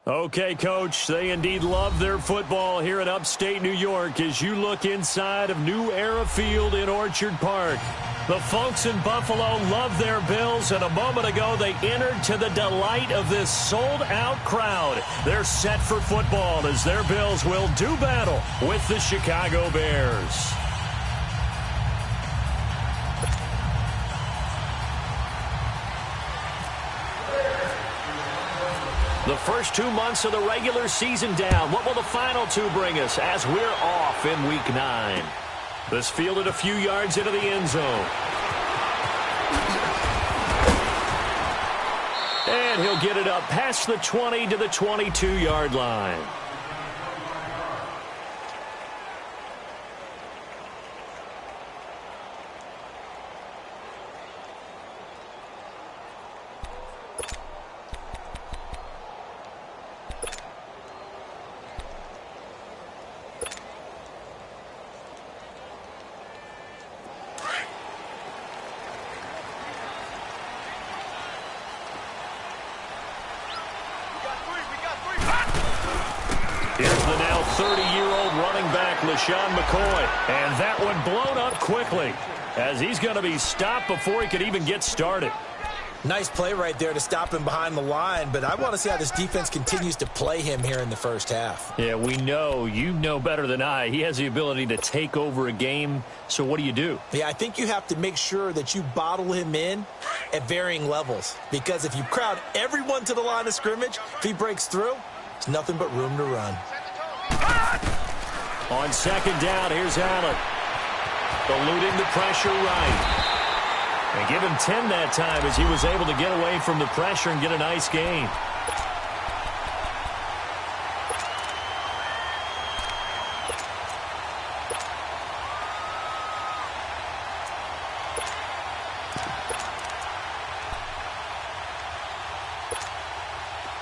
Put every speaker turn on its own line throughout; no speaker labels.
Okay, Coach, they indeed love their football here in upstate New York as you look inside of New Era Field in Orchard Park. The folks in Buffalo love their Bills, and a moment ago they entered to the delight of this sold-out crowd. They're set for football as their Bills will do battle with the Chicago Bears. The first 2 months of the regular season down. What will the final two bring us as we're off in Week 9? This fielded a few yards into the end zone. And he'll get it up past the 20 to the 22-yard line. Sean McCoy, and that one blown up quickly as he's going to be stopped before he could even get started.
Nice play right there to stop him behind the line, but I want to see how this defense continues to play him here in the first half.
Yeah, we know. You know better than I. He has the ability to take over a game, so what do?
Yeah, I think you have to make sure that you bottle him in at varying levels, because if you crowd everyone to the line of scrimmage, if he breaks through, it's nothing but room to run.
On second down, here's Allen. Eluding the pressure right. And give him 10 that time as he was able to get away from the pressure and get a nice gain.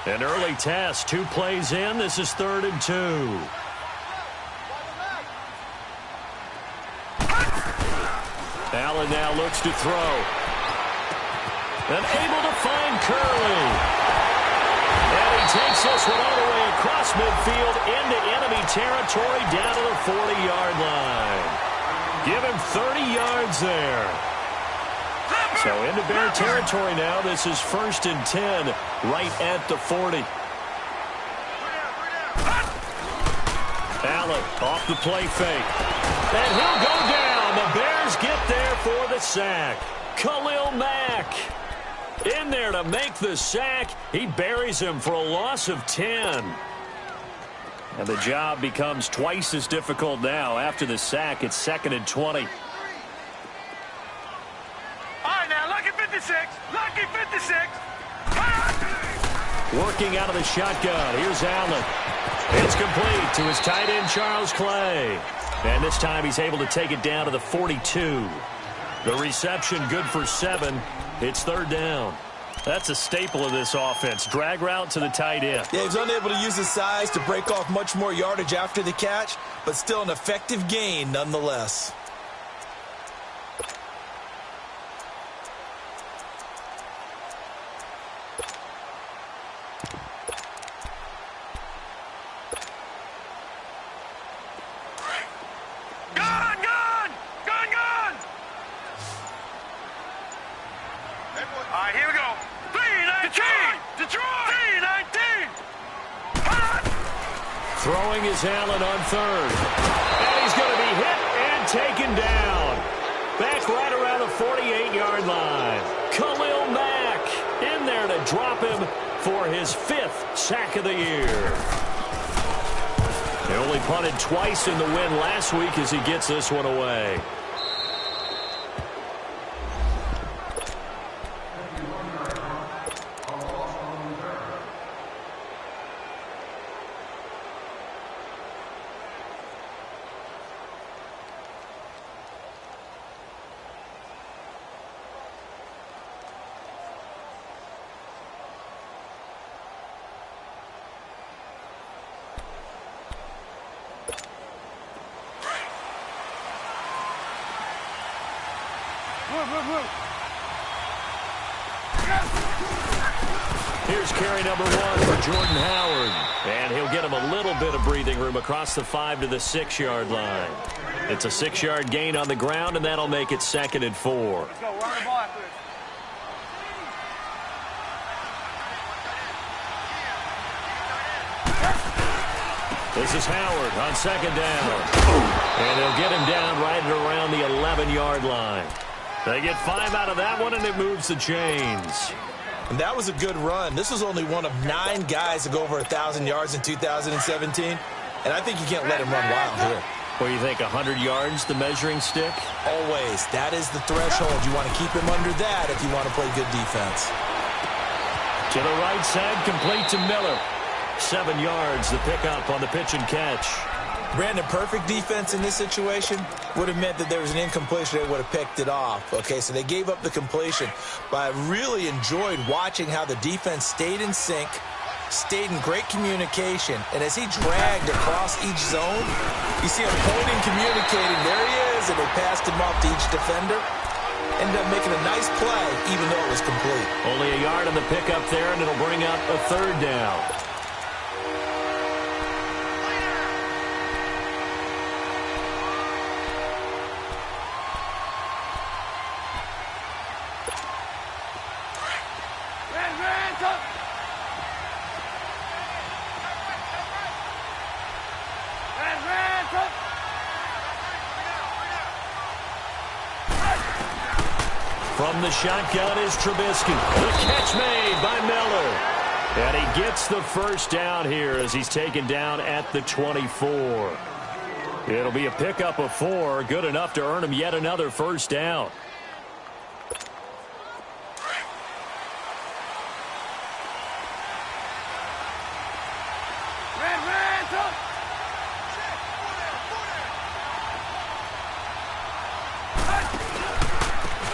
An early test, 2 plays in. This is 3rd and 2. Allen now looks to throw. And able to find Curley. And he takes this one all the way across midfield into enemy territory down to the 40-yard line. Give him 30 yards there. So into Bear territory now. This is 1st and 10 right at the 40. Allen off the play fake. And he'll go down. The Bears get there for the sack. Khalil Mack in there to make the sack. He buries him for a loss of 10. And the job becomes twice as difficult now. After the sack, it's 2nd and 20.
All right, now, lucky 56. Lucky 56.
Working out of the shotgun. Here's Allen. It's complete to his tight end, Charles Clay. And this time he's able to take it down to the 42. The reception good for 7. It's 3rd down. That's a staple of this offense. Drag route to the tight end.
Yeah, he's unable to use his size to break off much more yardage after the catch, but still an effective gain nonetheless.
Throwing is Allen on 3rd. And he's going to be hit and taken down. Back right around the 48-yard line. Khalil Mack in there to drop him for his 5th sack of the year. He only punted twice in the win last week as he gets this one away. Here's carry number 1 for Jordan Howard. And he'll get him a little bit of breathing room across the 5 to the 6-yard line. It's a 6-yard gain on the ground, and that'll make it 2nd and 4.
Let's go. Run the ball after this.
This is Howard on 2nd down. And they'll get him down right at around the 11-yard line. They get 5 out of that one, and it moves the chains.
And that was a good run. This was only one of 9 guys to go over 1,000 yards in 2017. And I think you can't let him run wild here.
What do you think, 100 yards, the measuring stick?
Always. That is the threshold. You want to keep him under that if you want to play good defense.
To the right side, complete to Miller. 7 yards, the pickup on the pitch and catch.
Brandon, perfect defense in this situation would have meant that there was an incompletion. They would have picked it off. Okay, so they gave up the completion. But I really enjoyed watching how the defense stayed in sync, stayed in great communication. And as he dragged across each zone, you see him pointing, communicating. There he is, and they passed him off to each defender. Ended up making a nice play, even though it was complete.
Only a yard on the pickup there, and it'll bring up a 3rd down. From the shotgun is Trubisky. The catch made by Miller. And he gets the 1st down here as he's taken down at the 24. It'll be a pickup of 4. Good enough to earn him yet another 1st down.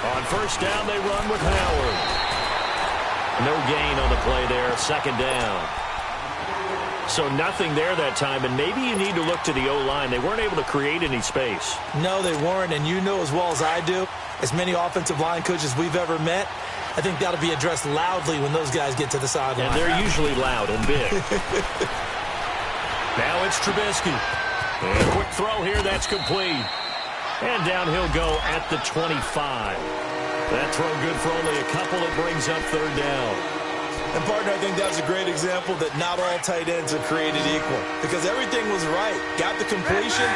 On 1st down, they run with Howard. No gain on the play there, 2nd down. So nothing there that time, and maybe you need to look to the O-line. They weren't able to create any space.
No, they weren't, and you know as well as I do, as many offensive line coaches we've ever met, I think that'll be addressed loudly when those guys get to the sideline.
And they're usually loud and big. Now it's Trubisky. And a quick throw here, that's complete. And down he'll go at the 25. That throw good for only a couple. It brings up 3rd down.
And, partner, I think that's a great example that not all tight ends are created equal. Because everything was right. Got the completion,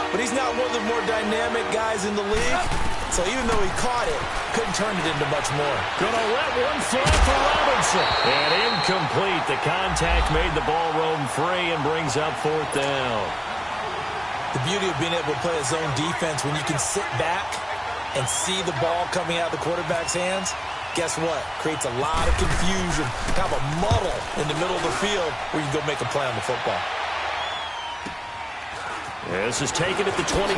but he's not one of the more dynamic guys in the league. So even though he caught it, couldn't turn it into much more.
Gonna let one fly for Robinson. And incomplete. The contact made the ball roam free and brings up 4th down.
The beauty of being able to play a zone defense when you can sit back and see the ball coming out of the quarterback's hands, guess what? Creates a lot of confusion, kind of a muddle in the middle of the field where you can go make a play on the football.
This is taken at the 23.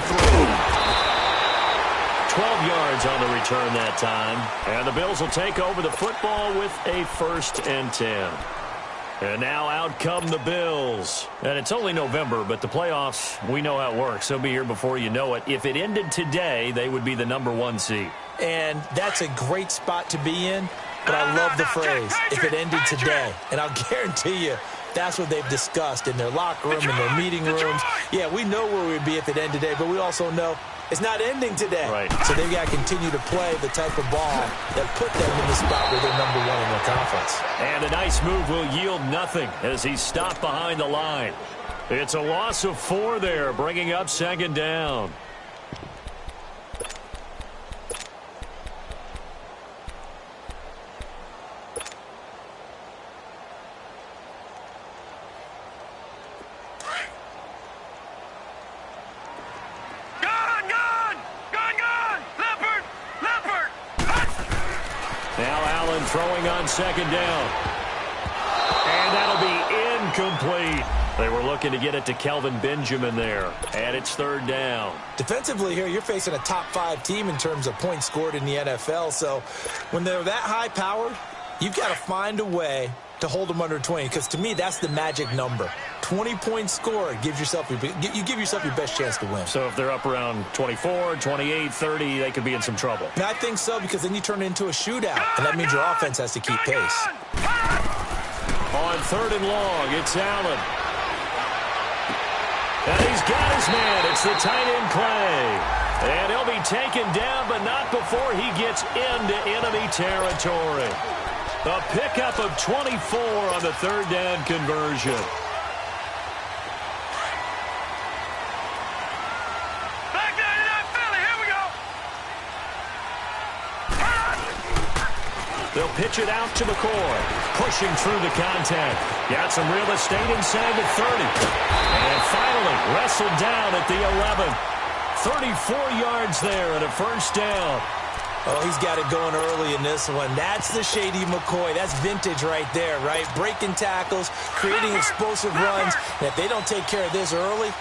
12 yards on the return that time. And the Bills will take over the football with a 1st and 10. And now out come the Bills. And it's only November, but the playoffs, we know how it works. They'll be here before you know it. If it ended today, they would be the number 1 seed.
And that's a great spot to be in, but I love the phrase, if it ended today. And I'll guarantee you, that's what they've discussed in their locker room, in their meeting rooms. Yeah, we know where we'd be if it ended today, but we also know it's not ending today.
Right.
So they've got to continue to play the type of ball that put them in the spot where they're number 1 in their conference.
And a nice move will yield nothing as he's stopped behind the line. It's a loss of 4 there, bringing up 2nd down. Throwing on 2nd down. And that'll be incomplete. They were looking to get it to Kelvin Benjamin there. And it's 3rd down.
Defensively here, you're facing a top 5 team in terms of points scored in the NFL. So when they're that high-powered, you've got to find a way to hold them under 20. Because to me, that's the magic number. 20 points scored gives yourself you give yourself your best chance to win.
So if they're up around 24, 28, 30, they could be in some trouble.
And I think so, because then you turn it into a shootout, and that means your offense has to keep pace.
On 3rd and long, it's Allen. And he's got his man. It's the tight end, Clay. And he'll be taken down, but not before he gets into enemy territory. A pickup of 24 on the 3rd down conversion.
Back down to that Philly. Here we go.
They'll pitch it out to McCoy. Pushing through the contact. Got some real estate inside the 30. And finally wrestled down at the 11. 34 yards there and a 1st down.
Oh, he's got it going early in this one. That's the Shady McCoy. That's vintage right there, right? Breaking tackles, creating explosive runs. And if they don't take care of this early,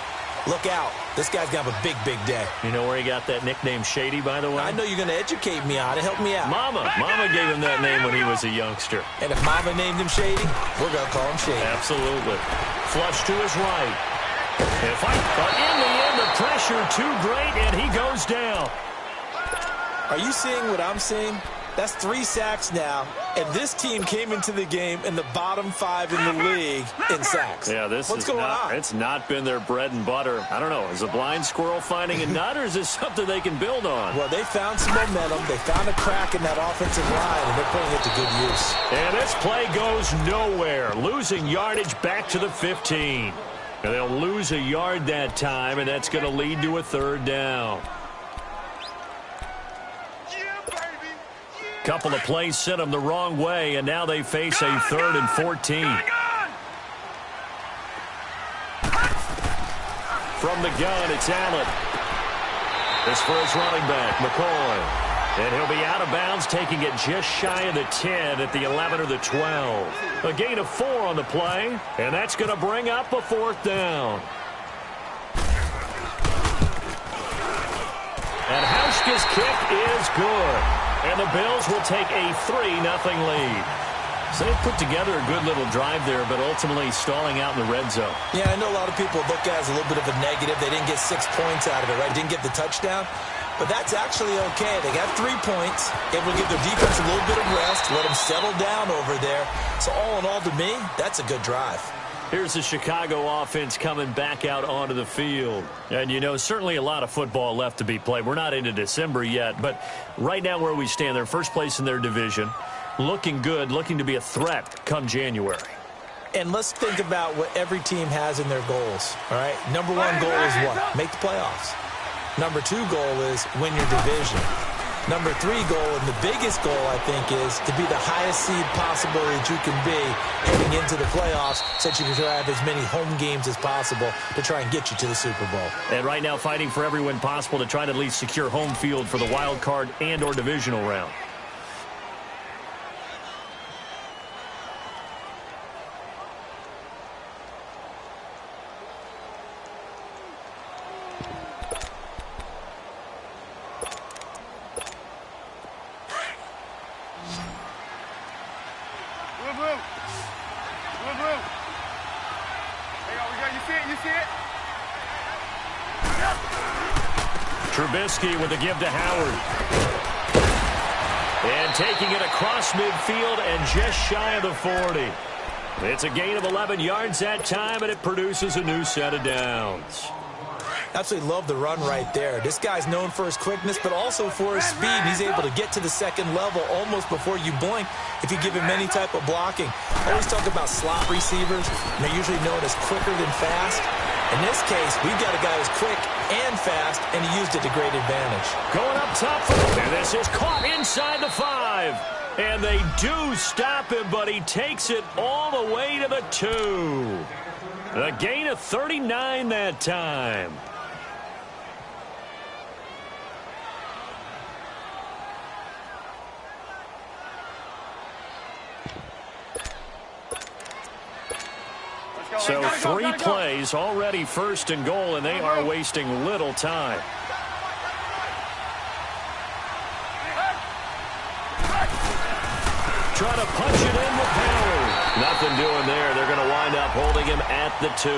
look out. This guy's going to have a big, big day.
You know where he got that nickname Shady, by the way?
I know you're going to educate me on it. Help me out.
Mama gave him that name when he was a youngster.
And if Mama named him Shady, we're going to call him Shady.
Absolutely. Flush to his right. But in the end, the pressure too great, and he goes down.
Are you seeing what I'm seeing? That's 3 sacks now, and this team came into the game in the bottom 5 in the league in sacks.
Yeah, what's going on? It's not been their bread and butter. I don't know. Is a blind squirrel finding a nut, or is this something they can build on?
Well, they found some momentum. They found a crack in that offensive line, and they're putting it to good use.
And this play goes nowhere. Losing yardage back to the 15. And they'll lose a yard that time, and that's going to lead to a 3rd down. Couple of plays sent them the wrong way, and now they face a 3rd and 14. From the gun, it's Allen. This for his running back, McCoy. And he'll be out of bounds, taking it just shy of the 10 at the 11 or the 12. A gain of 4 on the play, and that's going to bring up a 4th down. And Hauschka's kick is good. And the Bills will take a 3-0 lead. So they put together a good little drive there, but ultimately stalling out in the red zone.
Yeah, I know a lot of people look at it as a little bit of a negative. They didn't get 6 points out of it, right? Didn't get the touchdown. But that's actually okay. They got 3 points. It will give their defense a little bit of rest, let them settle down over there. So all in all, to me, that's a good drive.
Here's the Chicago offense coming back out onto the field. And, you know, certainly a lot of football left to be played. We're not into December yet, but right now where we stand, they're first place in their division. Looking good, looking to be a threat come January.
And let's think about what every team has in their goals, all right? Number 1 goal is what? Make the playoffs. Number 2 goal is win your division. Number 3 goal, and the biggest goal, I think, is to be the highest seed possible that you can be heading into the playoffs so that you can try to have as many home games as possible to try and get you to the Super Bowl.
And right now fighting for every win possible to try to at least secure home field for the wild card and or divisional round. Trubisky with a give to Howard. And taking it across midfield and just shy of the 40. It's a gain of 11 yards that time, and it produces a new set of downs.
Absolutely love the run right there. This guy's known for his quickness, but also for his speed. He's able to get to the second level almost before you blink if you give him any type of blocking. I always talk about slot receivers, and they're usually known as quicker than fast. In this case, we've got a guy who's quick and fast, and he used it to great advantage. Going up top for him,
and this is caught inside the 5. And they do stop him, but he takes it all the way to the 2. A gain of 39 that time. So 3 plays already 1st and goal, and they are wasting little time. Trying to punch it in with power. Nothing doing there. They're going to wind up holding him at the 2.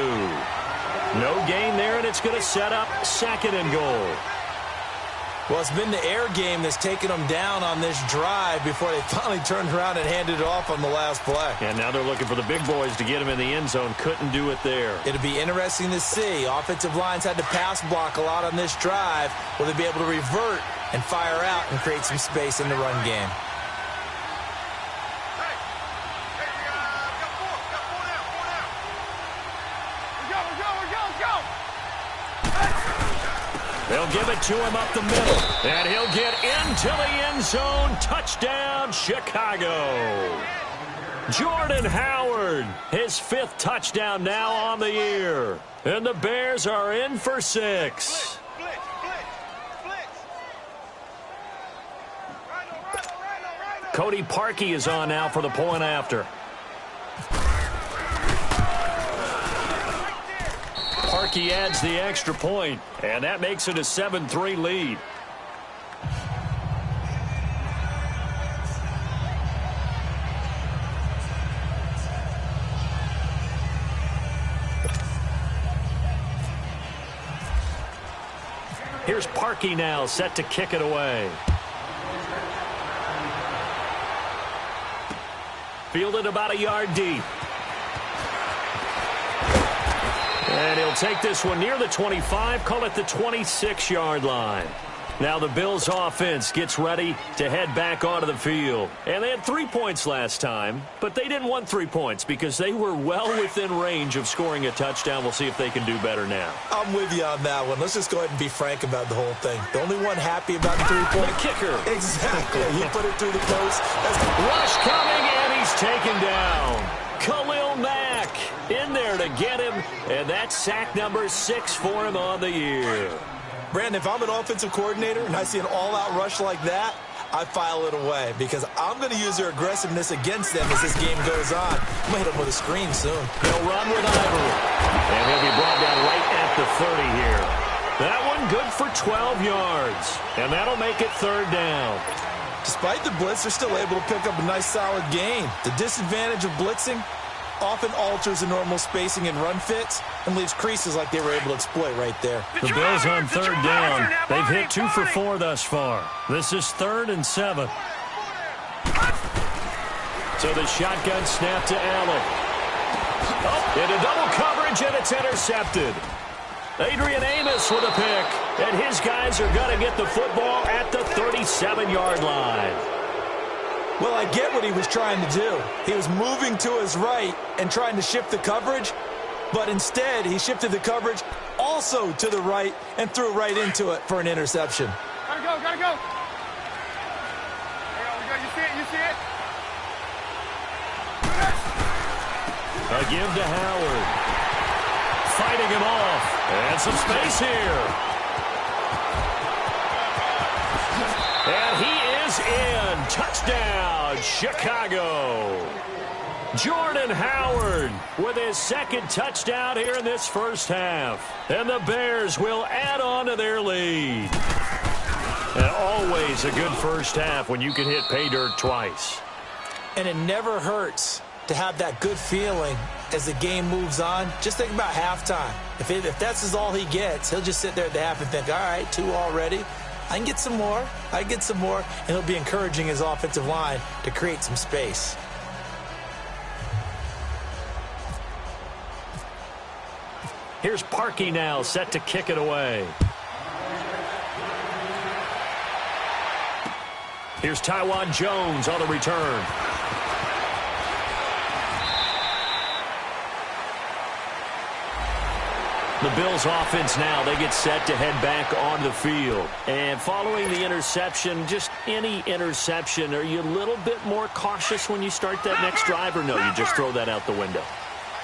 No gain there, and it's going to set up 2nd and goal.
Well, it's been the air game that's taken them down on this drive before they finally turned around and handed it off on the last play.
And now they're looking for the big boys to get him in the end zone. Couldn't do it there.
It'll be interesting to see. Offensive lines had to pass block a lot on this drive. Will they be able to revert and fire out and create some space in the run game?
They'll give it to him up the middle. And he'll get into the end zone. Touchdown, Chicago. Jordan Howard, his 5th touchdown now on the year. And the Bears are in for 6. Cody Parkey is on now for the point after. Parkey adds the extra point, and that makes it a 7-3 lead. Here's Parkey now, set to kick it away. Fielded about a yard deep. And he'll take this one near the 25, call it the 26-yard line. Now the Bills offense gets ready to head back onto the field. And they had 3 points last time, but they didn't want 3 points because they were well within range of scoring a touchdown. We'll see if they can do better now.
I'm with you on that one. Let's just go ahead and be frank about the whole thing. The only one happy about the 3-point.
The kicker.
Exactly. He put it through the post.
Rush coming, and he's taken down. Khalil Mack in there to get him, and that's sack number 6 for him on the year.
Brandon, if I'm an offensive coordinator and I see an all-out rush like that, I file it away because I'm going to use their aggressiveness against them as this game goes on. I'm going to hit them with a screen soon.
He'll run with Ivory, and he'll be brought down right at the 30 here. That one good for 12 yards, and that'll make it 3rd down.
Despite the blitz, they're still able to pick up a nice, solid gain. The disadvantage of blitzing often alters the normal spacing and run fits and leaves creases like they were able to exploit right there.
The Bills on 3rd down. They've hit 2 for 4 thus far. This is 3rd and 7. So the shotgun snap to Allen. Into double coverage, and it's intercepted. Adrian Amos with a pick, and his guys are going to get the football at the 37-yard line.
Well, I get what he was trying to do. He was moving to his right and trying to shift the coverage, but instead he shifted the coverage also to the right and threw right into it for an interception.
Gotta go, gotta go. There we go, you see it, you see it?
A give to Howard. Fighting him off, and some space here. And he is in. Touchdown, Chicago. Jordan Howard with his 2nd touchdown here in this first half. And the Bears will add on to their lead. And always a good first half when you can hit pay dirt twice.
And it never hurts to have that good feeling as the game moves on. Just think about halftime. If that's all he gets, he'll just sit there at the half and think, all right, 2 already. I can get some more. I can get some more. And he'll be encouraging his offensive line to create some space.
Here's Parkey now, set to kick it away. Here's Tywan Jones on the return. The Bills offense now, they get set to head back on the field. And following the interception, just any interception, are you a little bit more cautious when you start that next drive, or no, you just throw that out the window?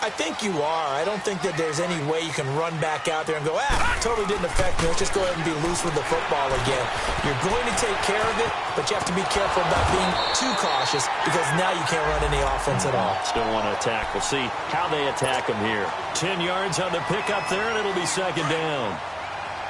I think you are. I don't think that there's any way you can run back out there and go, totally didn't affect me. Let's just go ahead and be loose with the football again. You're going to take care of it, but you have to be careful about being too cautious because now you can't run any offense at all.
Still want to attack. We'll see how they attack them here. 10 yards on the pickup there, and it'll be 2nd down.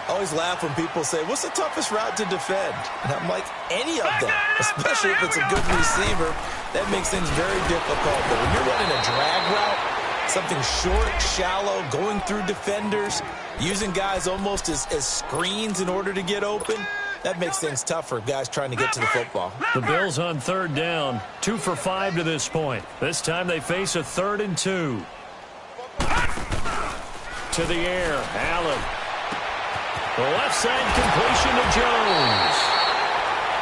I always laugh when people say, what's the toughest route to defend? And I'm like, any of them, especially if it's a good receiver. That makes things very difficult. But when you're running a drag route, something short, shallow, going through defenders, using guys almost as screens in order to get open, That makes things tough for guys trying to get to the football.
The Bills on third down, 2 for 5 to this point. This time they face a 3rd and 2. To the air, Allen. The left side completion to Jones.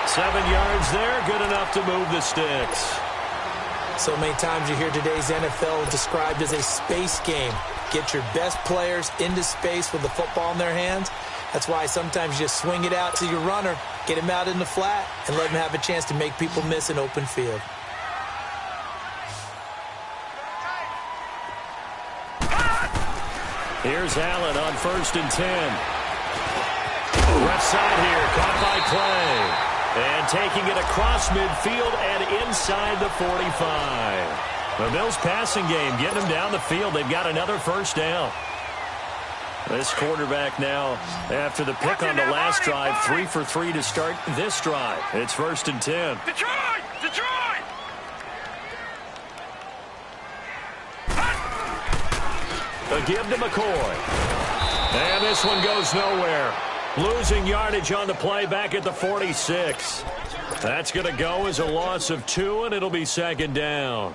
7 yards there, good enough to move the sticks.
So many times you hear today's NFL described as a space game. Get your best players into space with the football in their hands. That's why sometimes you just swing it out to your runner, get him out in the flat, and let him have a chance to make people miss an open field.
Here's Allen on 1st and 10. Left side here, caught by Clay. And taking it across midfield and inside the 45. The Bills passing game, getting them down the field. They've got another 1st down. This quarterback now, after the pick on the last drive, 3 for 3 to start this drive. It's 1st and 10.
Detroit! Detroit!
A give to McCoy. And this one goes nowhere. Losing yardage on the play back at the 46. That's going to go as a loss of 2, and it'll be 2nd down.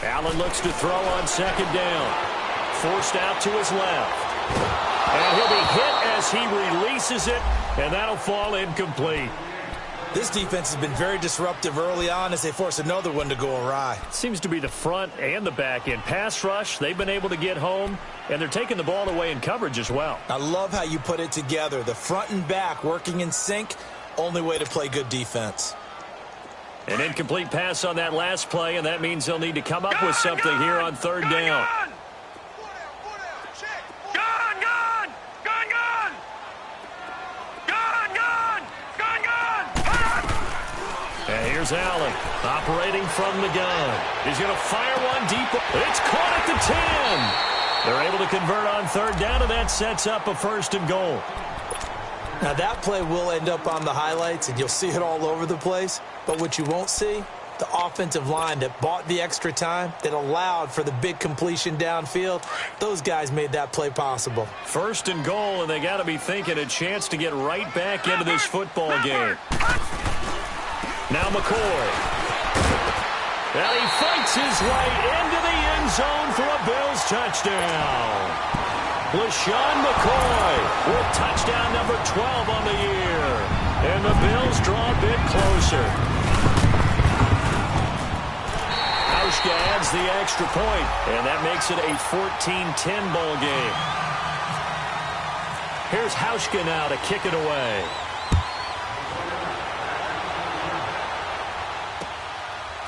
Allen looks to throw on 2nd down. Forced out to his left. And he'll be hit as he releases it, and that'll fall incomplete.
This defense has been very disruptive early on as they force another one to go awry.
Seems to be the front and the back end. Pass rush, they've been able to get home, and they're taking the ball away in coverage as well.
I love how you put it together. The front and back working in sync, only way to play good defense.
An incomplete pass on that last play, and that means they'll need to come up with something here on 3rd down. And here's Allen, operating from the gun. He's going to fire one deep. It's caught at the 10. They're able to convert on 3rd down, and that sets up a 1st and goal.
Now, that play will end up on the highlights, and you'll see it all over the place. But what you won't see, the offensive line that bought the extra time, that allowed for the big completion downfield, those guys made that play possible.
1st and goal, and they got to be thinking a chance to get right back into this football game. Now McCoy. And he fights his way into the end zone for a Bills touchdown. LaShawn McCoy with touchdown number 12 on the year. And the Bills draw a bit closer. Hauschka adds the extra point, and that makes it a 14-10 ball game. Here's Hauschka now to kick it away.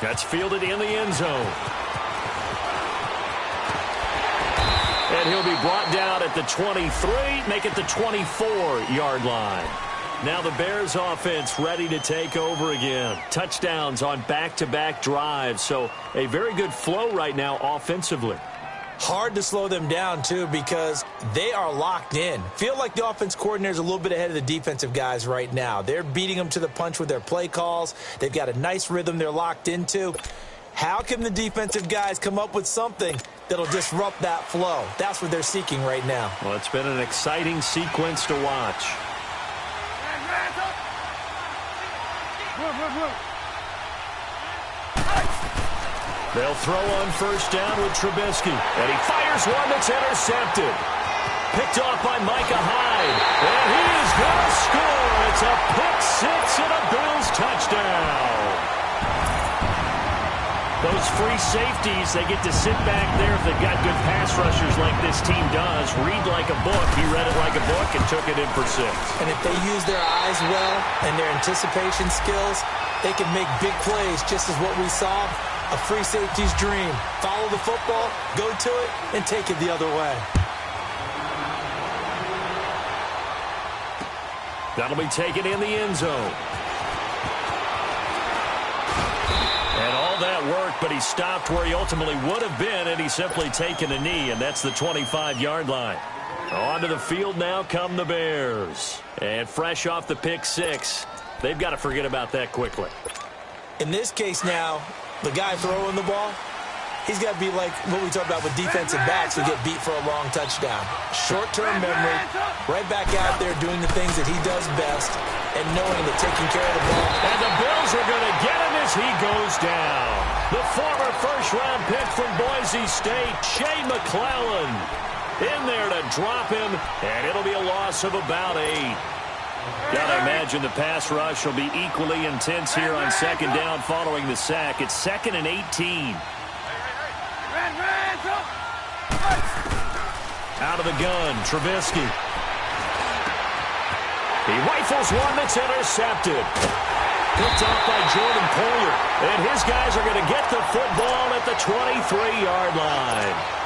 That's fielded in the end zone. And he'll be brought down at the 23, make it the 24-yard line. Now the Bears offense ready to take over again. Touchdowns on back-to-back drives, so a very good flow right now offensively.
Hard to slow them down, too, because they are locked in. Feel like the offense coordinator is a little bit ahead of the defensive guys right now. They're beating them to the punch with their play calls. They've got a nice rhythm they're locked into. How can the defensive guys come up with something that'll disrupt that flow? That's what they're seeking right now.
Well, it's been an exciting sequence to watch. They'll throw on 1st down with Trubisky. And he fires one that's intercepted. Picked off by Micah Hyde. And he is going to score. It's a pick six and a Bills touchdown. Those free safeties, they get to sit back there if they've got good pass rushers like this team does. Read like a book. He read it like a book and took it in for 6.
And if they use their eyes well and their anticipation skills, they can make big plays, just as what we saw. A free safety's dream. Follow the football, go to it, and take it the other way.
That'll be taken in the end zone. And all that work, but he stopped where he ultimately would have been, and he's simply taken a knee, and that's the 25-yard line. Onto the field now come the Bears. And fresh off the pick six, they've got to forget about that quickly.
In this case now, the guy throwing the ball, he's got to be like what we talked about with defensive backs who get beat for a long touchdown. Short-term memory, right back out there doing the things that he does best, and knowing that taking care of the ball.
And the Bills are going to get him as he goes down. The former first-round pick from Boise State, Shea McClellan, in there to drop him, and it'll be a loss of about 8. Gotta imagine the pass rush will be equally intense here on second down following the sack. It's 2nd and 18. Out of the gun, Trubisky. He rifles one that's intercepted. Picked off by Jordan Poyer. And his guys are going to get the football at the 23-yard line.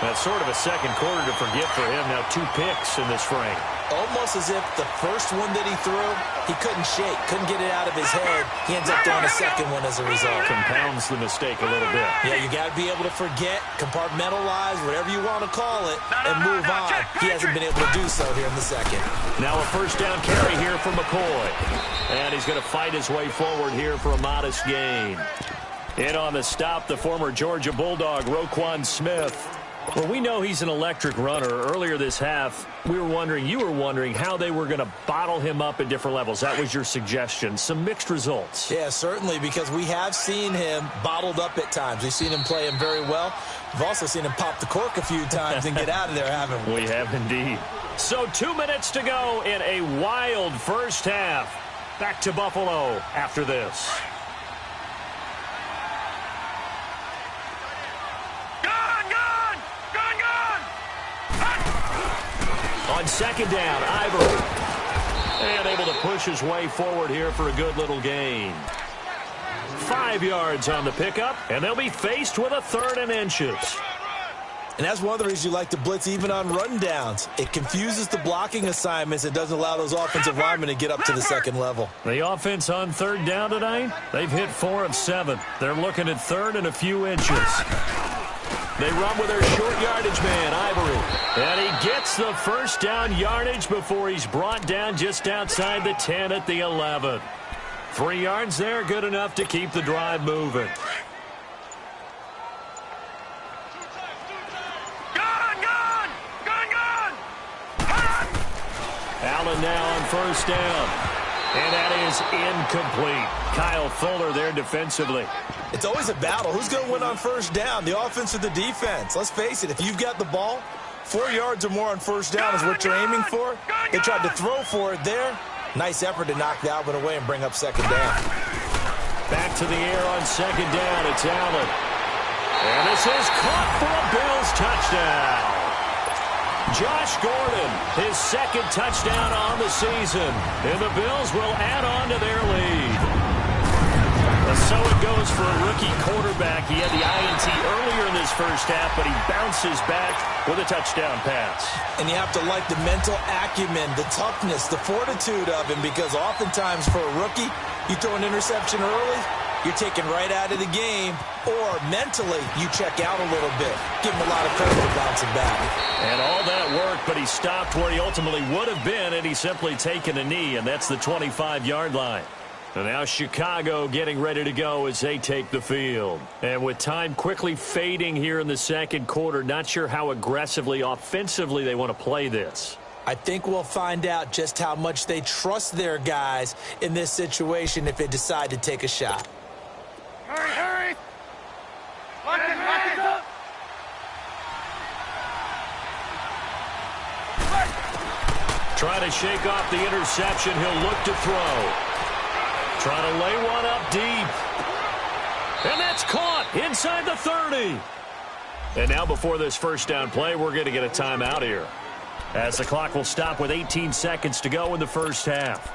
That's sort of a second quarter to forget for him. Now 2 picks in this frame.
Almost as if the first one that he threw, he couldn't shake, couldn't get it out of his head. He ends up throwing a second one as a result.
Compounds the mistake a little bit.
Yeah, you got to be able to forget, compartmentalize, whatever you want to call it, and move on. He hasn't been able to do so here in the second.
Now a first down carry here for McCoy. And he's going to fight his way forward here for a modest gain. In on the stop, the former Georgia Bulldog, Roquan Smith. Well, we know he's an electric runner. Earlier this half, you were wondering how they were going to bottle him up at different levels. That was your suggestion. Some mixed results.
Yeah, certainly, because we have seen him bottled up at times. We've seen him play him very well. We've also seen him pop the cork a few times and get out of there, haven't we?
We have indeed. So 2 minutes to go in a wild first half. Back to Buffalo after this. On second down, Ivory. And able to push his way forward here for a good little gain. 5 yards on the pickup, and they'll be faced with a 3rd and inches.
And that's one of the reasons you like to blitz even on rundowns. It confuses the blocking assignments. It doesn't allow those offensive linemen to get up to the second level.
The offense on 3rd down tonight, they've hit 4 of 7. They're looking at 3rd and a few inches. They run with their short yardage man, Ivory. And he gets the first down yardage before he's brought down just outside the 10 at the 11. 3 yards there, good enough to keep the drive moving. Allen now on first down. And that is incomplete. Kyle Fuller there defensively.
It's always a battle. Who's going to win on first down, the offense or the defense? Let's face it, if you've got the ball, 4 yards or more on first down is what you're aiming for. They tried to throw for it there. Nice effort to knock Alvin away and bring up second down.
Back to the air on second down. It's Allen. And this is caught for a Bills touchdown. Josh Gordon, his 2nd touchdown on the season. And the Bills will add on to their lead. So it goes for a rookie quarterback. He had the INT earlier in this first half, but he bounces back with a touchdown pass.
And you have to like the mental acumen, the toughness, the fortitude of him, because oftentimes for a rookie, you throw an interception early, you're taken right out of the game, or mentally you check out a little bit. Give him a lot of credit for bouncing back.
And all that work, but he stopped where he ultimately would have been, and he's simply taken a knee, and that's the 25-yard line. And now Chicago getting ready to go as they take the field. And with time quickly fading here in the second quarter, not sure how aggressively, offensively they want to play this.
I think we'll find out just how much they trust their guys in this situation if they decide to take a shot.
Hurry, hurry! Lock it up!
Try to shake off the interception. He'll look to throw. Trying to lay one up deep. And that's caught inside the 30. And now before this first down play, we're going to get a timeout here, as the clock will stop with 18 seconds to go in the first half.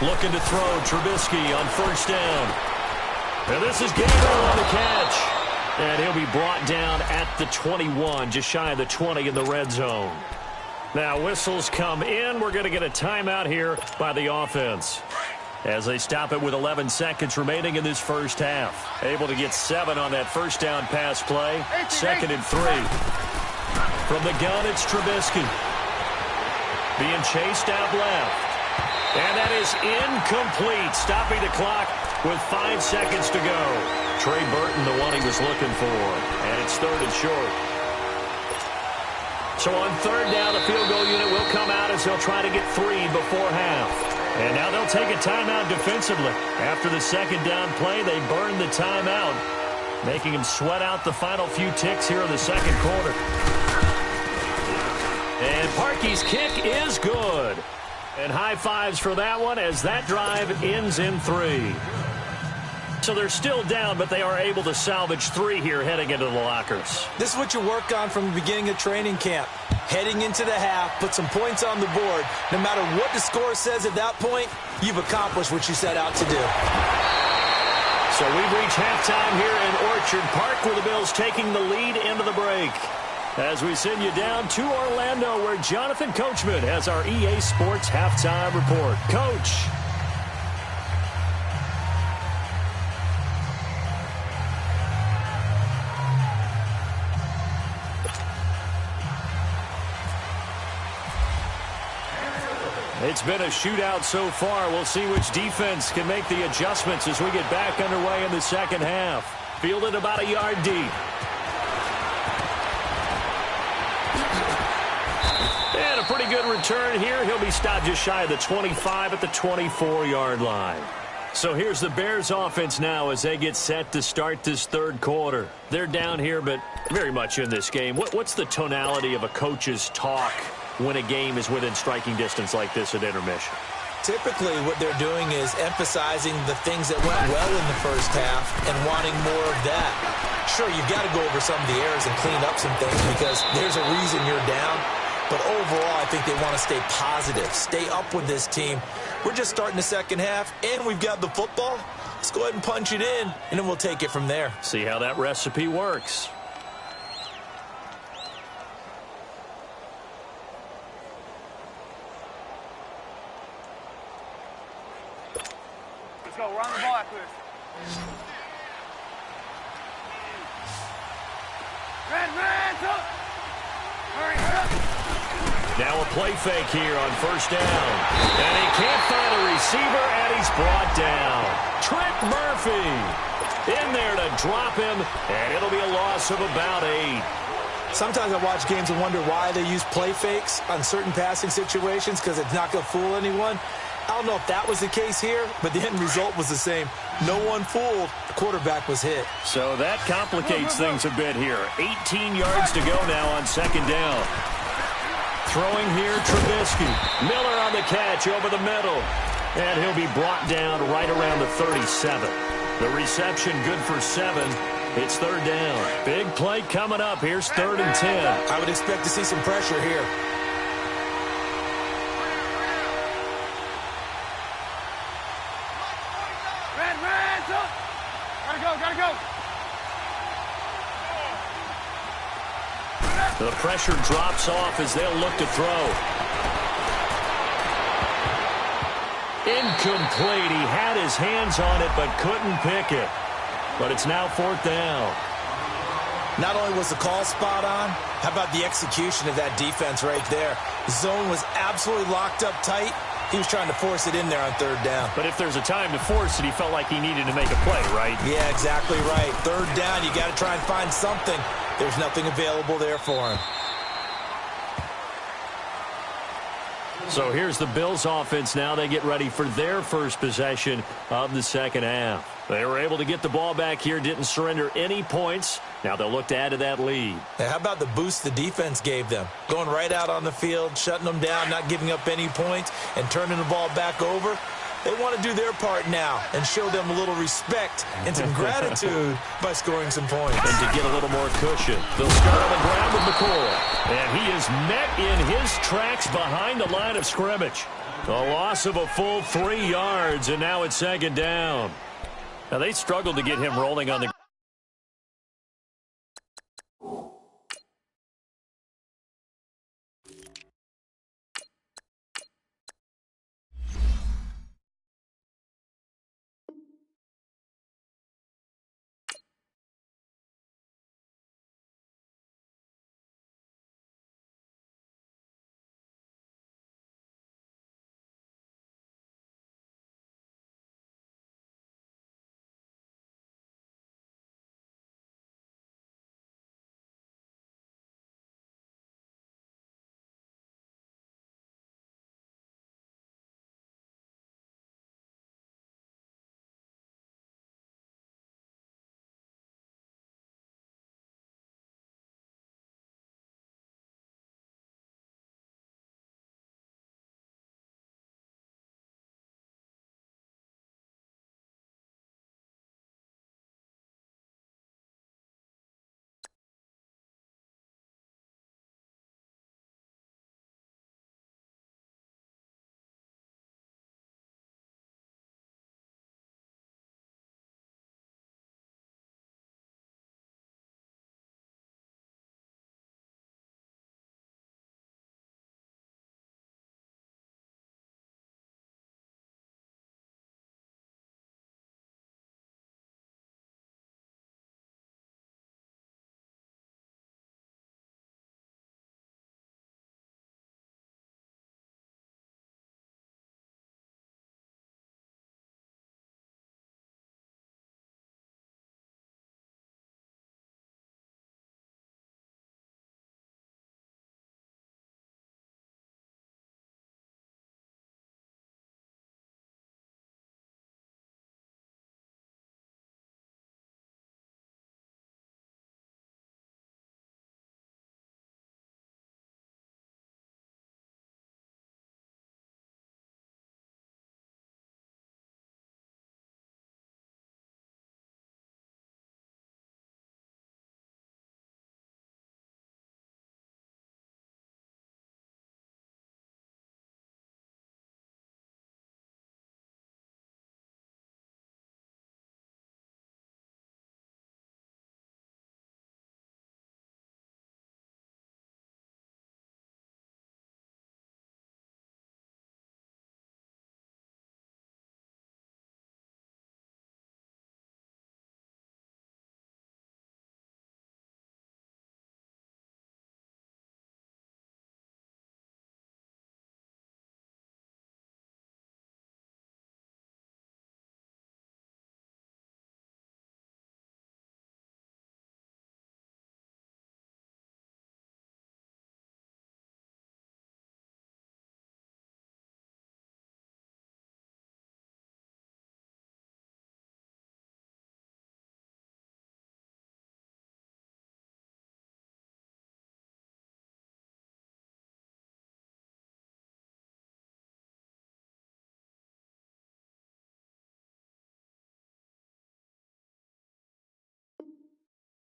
Looking to throw, Trubisky on first down. And this is Gabriel on the catch. And he'll be brought down at the 21, just shy of the 20 in the red zone. Now whistles come in. We're going to get a timeout here by the offense, as they stop it with 11 seconds remaining in this first half. Able to get 7 on that first down pass play. 2nd and 3. From the gun, it's Trubisky. Being chased out left. And that is incomplete. Stopping the clock with 5 seconds to go. Trey Burton, the one he was looking for. And it's 3rd and short. So on 3rd down, the field goal unit will come out as they'll try to get 3 before half. And now they'll take a timeout defensively. After the 2nd down play, they burn the timeout, making them sweat out the final few ticks here in the 2nd quarter. And Parkey's kick is good. And high fives for that one as that drive ends in 3. So they're still down, but they are able to salvage 3 here heading into the lockers.
This is what you work on from the beginning of training camp. Heading into the half, put some points on the board. No matter what the score says at that point, you've accomplished what you set out to do.
So we've reached halftime here in Orchard Park, where the Bills taking the lead into the break. As we send you down to Orlando, where Jonathan Coachman has our EA Sports halftime report. Coach. It's been a shootout so far. We'll see which defense can make the adjustments as we get back underway in the 2nd half. Fielded about a yard deep. And a pretty good return here. He'll be stopped just shy of the 25 at the 24-yard line. So here's the Bears offense now as they get set to start this 3rd quarter. They're down here, but very much in this game. What's the tonality of a coach's talk when a game is within striking distance like this at intermission?
Typically, what they're doing is emphasizing the things that went well in the first half and wanting more of that. Sure, you've got to go over some of the errors and clean up some things because there's a reason you're down. But overall, I think they want to stay positive, stay up with this team. We're just starting the 2nd half, and we've got the football. Let's go ahead and punch it in, and then we'll take it from there.
See how that recipe works.
Let's go. We're on the ball after this. Red, up. Hurry up.
Now a play fake here on first down. And he can't find a receiver, and he's brought down. Trent Murphy in there to drop him, and it'll be a loss of about 8.
Sometimes I watch games and wonder why they use play fakes on certain passing situations because it's not going to fool anyone. I don't know if that was the case here, but the end result was the same. No one fooled. The quarterback was hit.
So that complicates things a bit here. 18 yards to go now on 2nd down. Throwing here, Trubisky. Miller on the catch over the middle. And he'll be brought down right around the 37. The reception good for 7. It's 3rd down. Big play coming up. Here's 3rd and 10.
I would expect to see some pressure here.
Red, up. Gotta go.
The pressure drops off as they'll look to throw. Incomplete. He had his hands on it but couldn't pick it. But it's now 4th down.
Not only was the call spot on, how about the execution of that defense right there? The zone was absolutely locked up tight. He was trying to force it in there on 3rd down.
But if there's a time to force it, he felt like he needed to make a play, right?
Yeah, exactly right. 3rd down, you got to try and find something. There's nothing available there for him.
So here's the Bills offense now. They get ready for their first possession of the 2nd half. They were able to get the ball back here, didn't surrender any points. Now they'll look to add to that lead.
Now, how about the boost the defense gave them? Going right out on the field, shutting them down, not giving up any points, and turning the ball back over. They want to do their part now and show them a little respect and some gratitude by scoring some points.
And to get a little more cushion, they'll start on the ground with McCoy. And he is met in his tracks behind the line of scrimmage. A loss of a full 3 yards, and now it's second down. Now, they struggled to get him rolling on the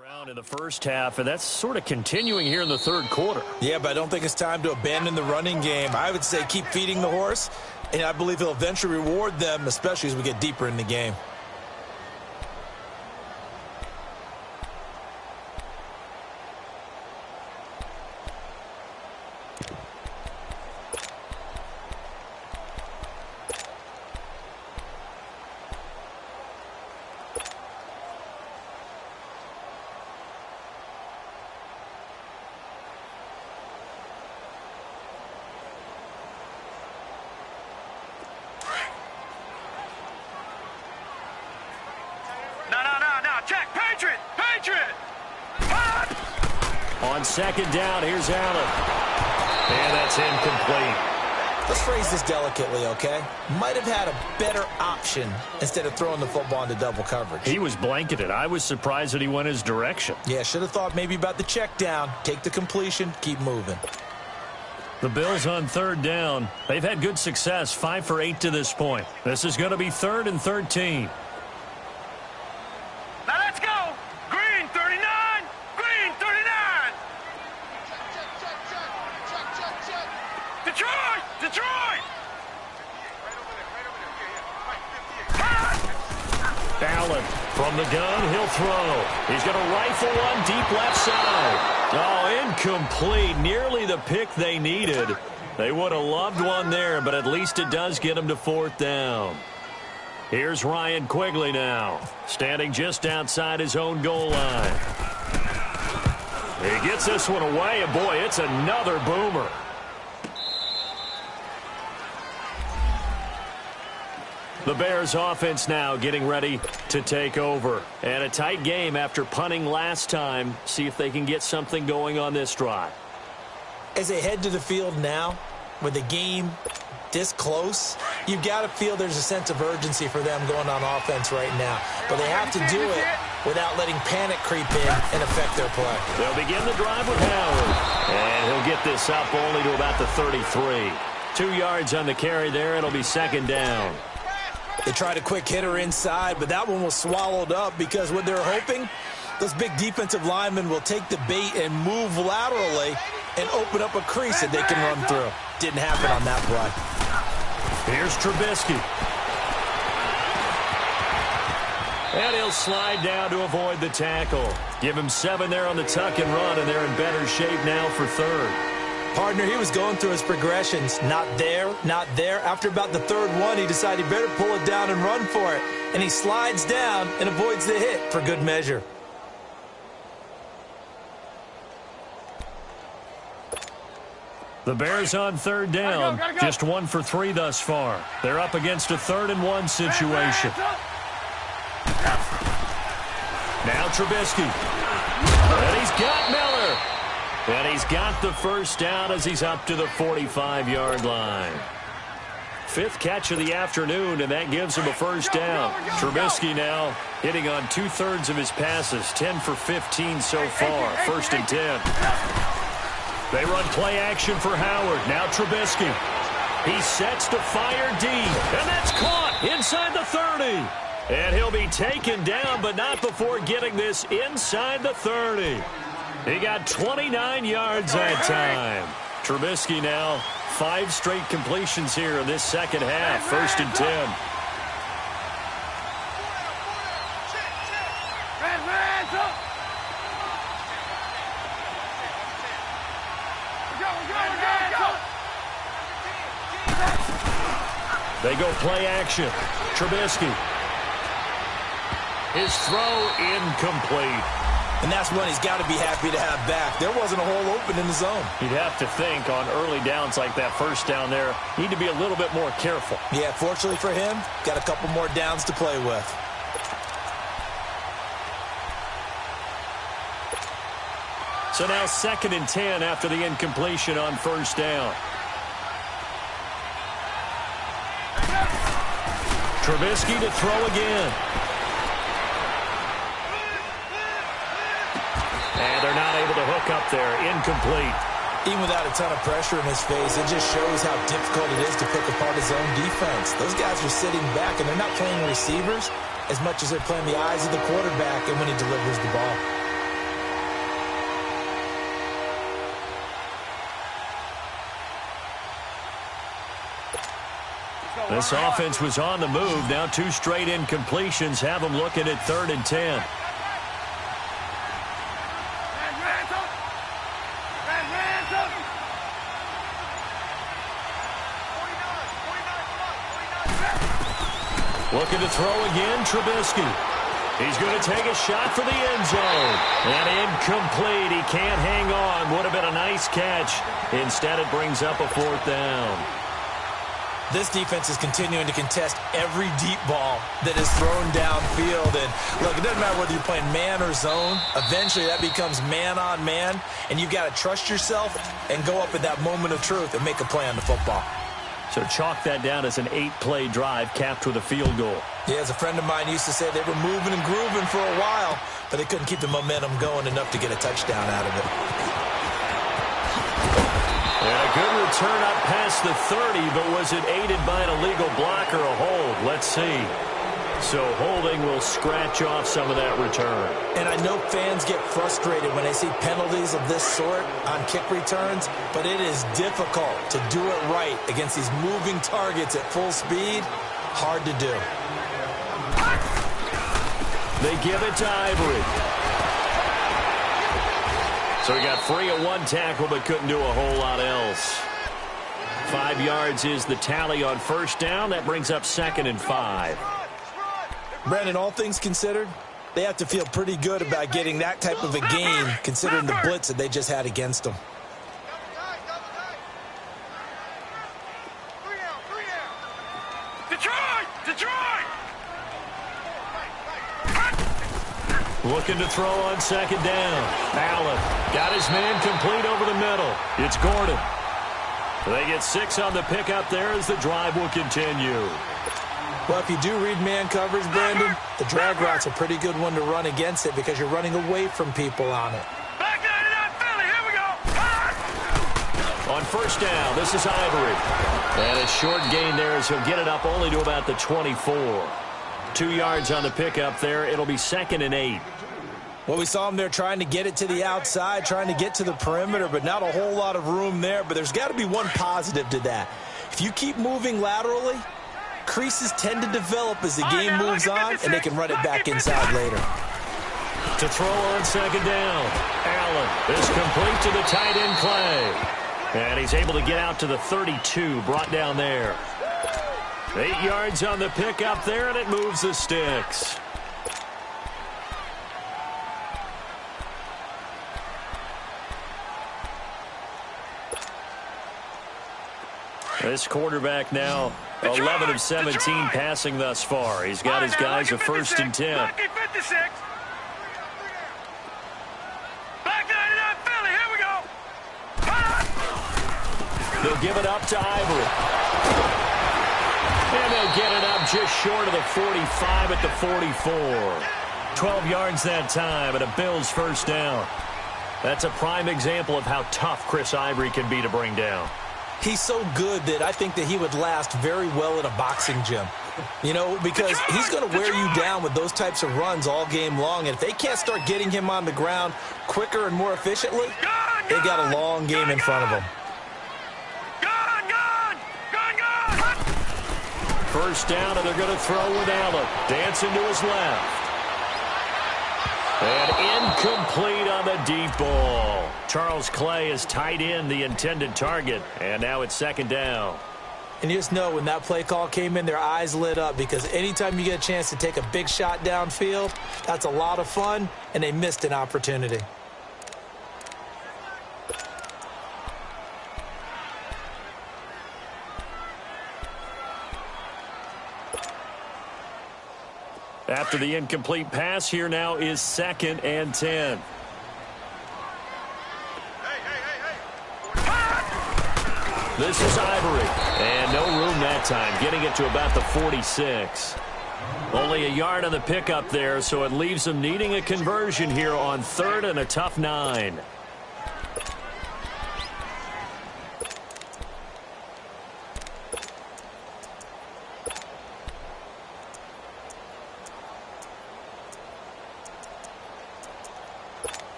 ground in the first half, and that's sort of continuing here in the third quarter.
Yeah, but I don't think it's time to abandon the running game. I would say keep feeding the horse, and I believe he'll eventually reward them, especially as we get deeper in the game.
On second down, here's Allen. And that's incomplete.
Let's phrase this delicately, okay? Might have had a better option instead of throwing the football into double coverage.
He was blanketed. I was surprised that he went his direction.
Yeah, should have thought maybe about the check down. Take the completion, keep moving.
The Bills on third down. They've had good success, 5 for 8 to this point. This is going to be 3rd and 13.
Now let's go. Green 39. Green 39. Detroit. Detroit.
Allen from the gun, he'll throw. He's going to rifle one deep left side. Oh, incomplete. Nearly the pick they needed. They would have loved one there, but at least it does get them to 4th down. Here's Ryan Quigley now, standing just outside his own goal line. He gets this one away, and boy, it's another boomer. The Bears offense now getting ready to take over. And a tight game after punting last time. See if they can get something going on this drive.
As they head to the field now, with the game this close, you've got to feel there's a sense of urgency for them going on offense right now. But they have to do it without letting panic creep in and affect their play.
They'll begin the drive with Howard. And he'll get this up only to about the 33. 2 yards on the carry there. It'll be 2nd down.
They tried a quick hitter inside, but that one was swallowed up because what they're hoping, those big defensive linemen will take the bait and move laterally and open up a crease that they can run through. Didn't happen on that play.
Here's Trubisky. And he'll slide down to avoid the tackle. Give him 7 there on the tuck and run, and they're in better shape now for 3rd.
Partner, he was going through his progressions. Not there, not there. After about the 3rd one, he decided he better pull it down and run for it. And he slides down and avoids the hit for good measure.
The Bears on 3rd down.
Gotta go.
Just 1 for 3 thus far. They're up against a 3rd and 1 situation. Now Trubisky. And he's got Miller. And he's got the 1st down as he's up to the 45-yard line. 5th catch of the afternoon, and that gives him a 1st down. Trubisky now hitting on 2/3 of his passes, 10 for 15 so far, 1st and 10. They run play action for Howard. Now Trubisky. He sets to fire deep, and that's caught inside the 30. And he'll be taken down, but not before getting this inside the 30. He got 29 yards that time. Trubisky now 5 straight completions here in this 2nd half. 1st and 10. They go play action. Trubisky. His throw incomplete.
And that's one he's got to be happy to have back. There wasn't a hole open in the zone.
You'd have to think on early downs like that 1st down there, need to be a little bit more careful.
Yeah, fortunately for him, got a couple more downs to play with.
So now 2nd and 10 after the incompletion on 1st down. Trubisky to throw again. And they're not able to hook up there. Incomplete.
Even without a ton of pressure in his face, it just shows how difficult it is to pick apart his own defense. Those guys are sitting back, and they're not playing receivers as much as they're playing the eyes of the quarterback and when he delivers the ball.
This offense was on the move. Now 2 straight incompletions have them looking at 3rd and 10. Looking to throw again, Trubisky. He's going to take a shot for the end zone. And incomplete. He can't hang on. Would have been a nice catch. Instead, it brings up a 4th down.
This defense is continuing to contest every deep ball that is thrown downfield. And, look, it doesn't matter whether you're playing man or zone. Eventually, that becomes man-on-man, and you've got to trust yourself and go up at that moment of truth and make a play on the football.
So chalk that down as an 8-play drive capped with a field goal.
Yeah, as a friend of mine used to say, they were moving and grooving for a while, but they couldn't keep the momentum going enough to get a touchdown out of it.
And a good return up past the 30, but was it aided by an illegal block or a hold? Let's see. So holding will scratch off some of that return.
And I know fans get frustrated when they see penalties of this sort on kick returns, but it is difficult to do it right against these moving targets at full speed. Hard to do.
They give it to Ivory. So he got free of one tackle but couldn't do a whole lot else. 5 yards is the tally on first down. That brings up 2nd and 5.
Brandon, all things considered, they have to feel pretty good about getting that type of a gain considering the blitz that they just had against them.
Looking to throw on 2nd down. Allen got his man complete over the middle. It's Gordon. They get 6 on the pickup there as the drive will continue.
Well, if you do read man coverage, Brandon, the drag route's a pretty good one to run against it because you're running away from people on it.
Back 99 Philly, here we go.
On first down, this is Ivory. And a short gain there as he'll get it up only to about the 24. 2 yards on the pickup there. It'll be 2nd and 8.
Well, we saw him there trying to get it to the outside, trying to get to the perimeter, but not a whole lot of room there. But there's got to be one positive to that. If you keep moving laterally, creases tend to develop as the game moves on, and they can run it back inside later.
To throw on 2nd down. Allen is complete to the tight end Clay. And he's able to get out to the 32, brought down there. 8 yards on the pickup there, and it moves the sticks. This quarterback now 11 of 17 passing thus far. He's got his guys a 1st and 10.
Back 99 Philly, here we go.
They'll give it up to Ivory. And they'll get it up just short of the 45 at the 44. 12 yards that time and a Bills 1st down. That's a prime example of how tough Chris Ivory can be to bring down.
He's so good that I think that he would last very well in a boxing gym. You know, because he's going to wear you down with those types of runs all game long. And if they can't start getting him on the ground quicker and more efficiently, they got a long game in front of them.
First down, and they're going to throw with Allen. Dancing to his left. And incomplete on the deep ball. Charles Clay is tight in the intended target, and now it's 2nd down.
And you just know when that play call came in, their eyes lit up because anytime you get a chance to take a big shot downfield, that's a lot of fun, and they missed an opportunity.
After the incomplete pass, here now is 2nd and 10. This is Ivory. And no room that time, getting it to about the 46. Only a yard on the pickup there, so it leaves them needing a conversion here on 3rd and a tough 9.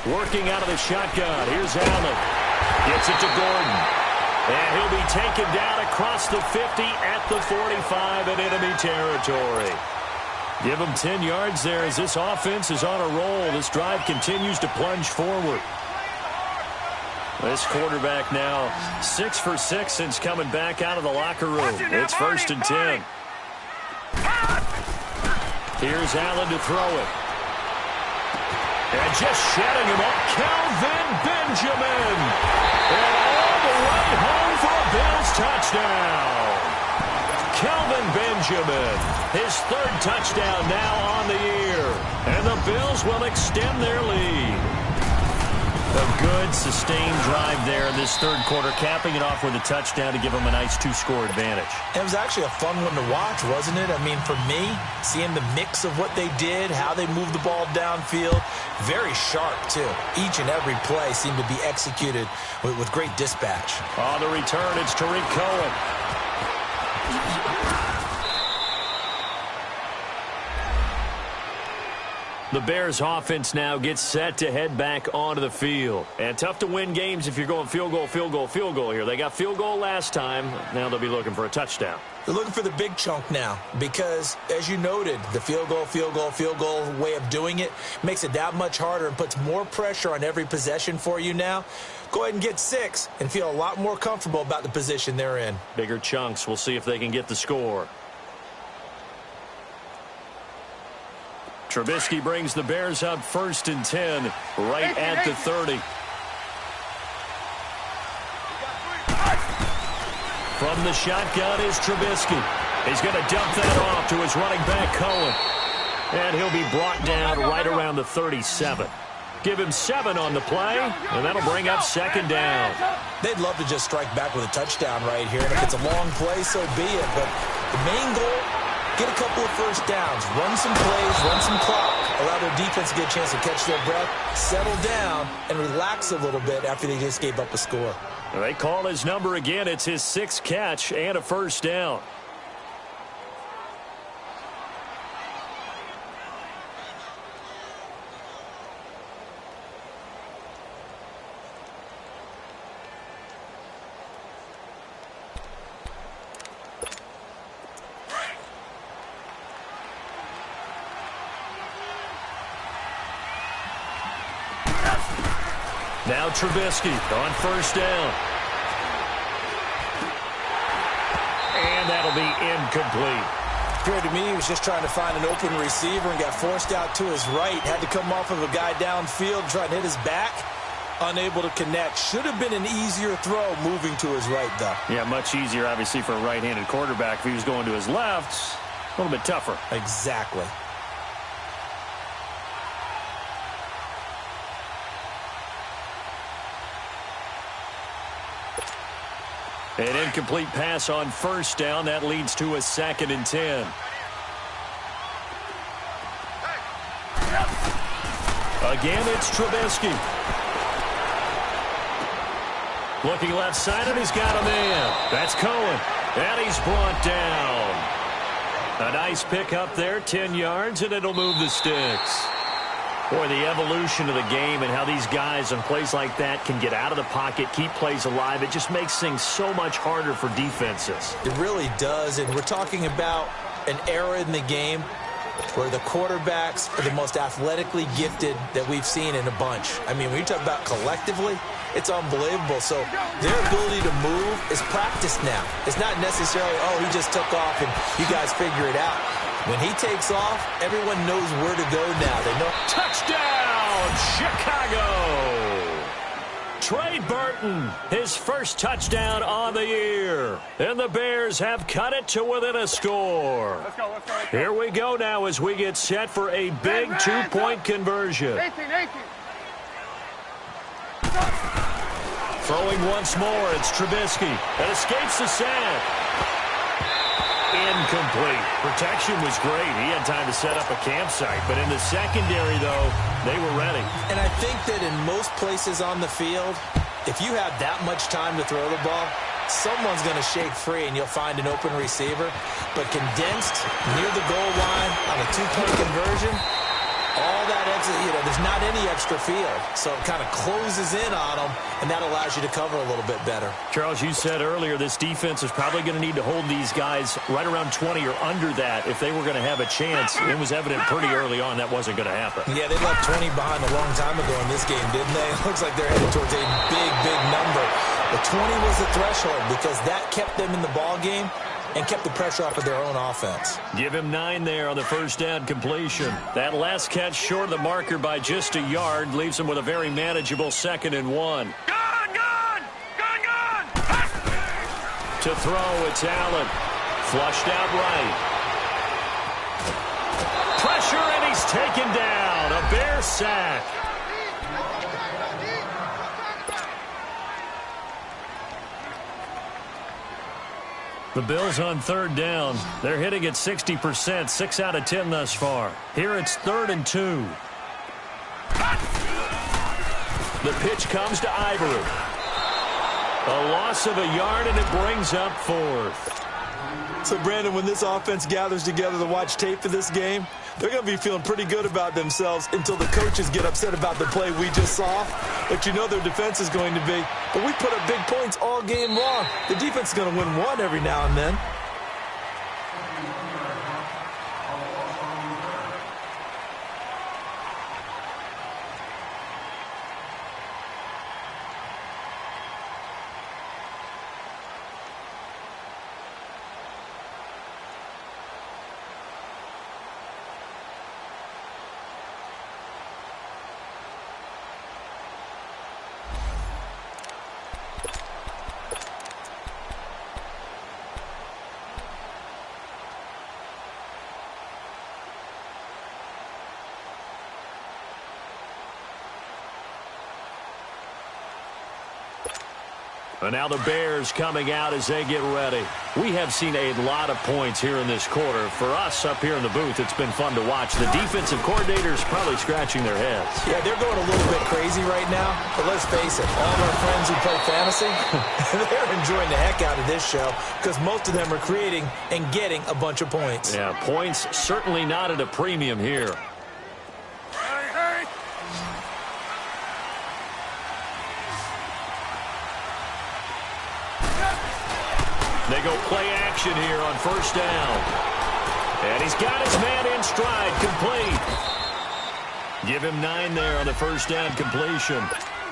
Working out of the shotgun. Here's Allen. Gets it to Gordon. And he'll be taken down across the 50 at the 45 in enemy territory. Give him 10 yards there as this offense is on a roll. This drive continues to plunge forward. This quarterback now 6 for 6 since coming back out of the locker room. It's 1st and 10. Here's Allen to throw it. And just shutting him up, Kelvin Benjamin. And all the way home for a Bills touchdown. Kelvin Benjamin, his 3rd touchdown now on the year. And the Bills will extend their lead. A good, sustained drive there in this 3rd quarter, capping it off with a touchdown to give them a nice 2-score advantage.
It was actually a fun one to watch, wasn't it? I mean, for me, seeing the mix of what they did, how they moved the ball downfield, very sharp, too. Each and every play seemed to be executed with great dispatch.
On the return, it's Tariq Cohen. The Bears offense now gets set to head back onto the field. And tough to win games if you're going field goal, field goal, field goal here. They got field goal last time. Now they'll be looking for a touchdown.
They're looking for the big chunk now because, as you noted, the field goal way of doing it makes it that much harder and puts more pressure on every possession for you now. Go ahead and get 6 and feel a lot more comfortable about the position they're in.
Bigger chunks. We'll see if they can get the score. Trubisky brings the Bears up 1st and 10, right at the 30. From the shotgun is Trubisky. He's going to dump that off to his running back, Cohen. And he'll be brought down right around the 37. Give him 7 on the play, and that'll bring up 2nd down.
They'd love to just strike back with a touchdown right here. And if it's a long play, so be it. But the main goal, get a couple of first downs, run some plays, run some clock, allow their defense to get a chance to catch their breath, settle down, and relax a little bit after they just gave up a score.
They call his number again. It's his 6th catch and a first down. Now Trubisky on 1st down. And that'll be incomplete.
Appeared to me he was just trying to find an open receiver and got forced out to his right. Had to come off of a guy downfield, trying to hit his back. Unable to connect. Should have been an easier throw moving to his right, though.
Yeah, much easier, obviously, for a right-handed quarterback. If he was going to his left, a little bit tougher.
Exactly.
An incomplete pass on 1st down. That leads to a 2nd and 10. Again, it's Trubisky. Looking left side, and he's got a man. That's Cohen. And he's brought down. A nice pick up there, 10 yards, and it'll move the sticks. Boy, the evolution of the game and how these guys on plays like that can get out of the pocket, keep plays alive, it just makes things so much harder for defenses.
It really does, and we're talking about an era in the game where the quarterbacks are the most athletically gifted that we've seen in a bunch. I mean, when you talk about collectively, it's unbelievable. So their ability to move is practiced now. It's not necessarily, oh, he just took off and you guys figure it out. When he takes off, everyone knows where to go now. They know.
Touchdown, Chicago! Trey Burton, his first touchdown on the year. And the Bears have cut it to within a score.
Let's go.
Here we go now as we get set for a big 2-point conversion.
18.
Throwing once more, it's Trubisky. That escapes the sack. Incomplete. Protection was great. He had time to set up a campsite. But in the secondary, though, they were ready.
And I think that in most places on the field, if you have that much time to throw the ball, someone's going to shake free and you'll find an open receiver. But condensed near the goal line on a 2-point conversion, all that extra, there's not any extra field. So it kind of closes in on them, and that allows you to cover a little bit better.
Charles, you said earlier this defense is probably going to need to hold these guys right around 20 or under that if they were going to have a chance. It was evident pretty early on that wasn't going to happen.
Yeah, they left 20 behind a long time ago in this game, didn't they? It looks like they're headed towards a big number. The 20 was the threshold because that kept them in the ball game and kept the pressure off of their own offense.
Give him 9 there on the first down completion. That last catch short of the marker by just a yard leaves him with a very manageable 2nd and 1.
Gone!
To throw, it's Allen. Flushed out right. Pressure, and he's taken down. A Bear sack. The Bills on 3rd down. They're hitting at 60%, 6 out of 10 thus far. Here it's 3rd and 2. The pitch comes to Ivory. A loss of a yard, and it brings up 4th.
So, Brandon, when this offense gathers together to watch tape for this game, they're going to be feeling pretty good about themselves until the coaches get upset about the play we just saw. But you know their defense is going to be, but we put up big points all game long. The defense is going to win one every now and then.
And now the Bears coming out as they get ready. We have seen a lot of points here in this quarter. For us up here in the booth, it's been fun to watch. The defensive coordinators probably scratching their heads.
Yeah, they're going a little bit crazy right now. But let's face it, all of our friends who play fantasy, they're enjoying the heck out of this show because most of them are creating and getting a bunch of points.
Yeah, points certainly not at a premium here. They go play action here on first down. And he's got his man in stride, complete. Give him 9 there on the first down completion.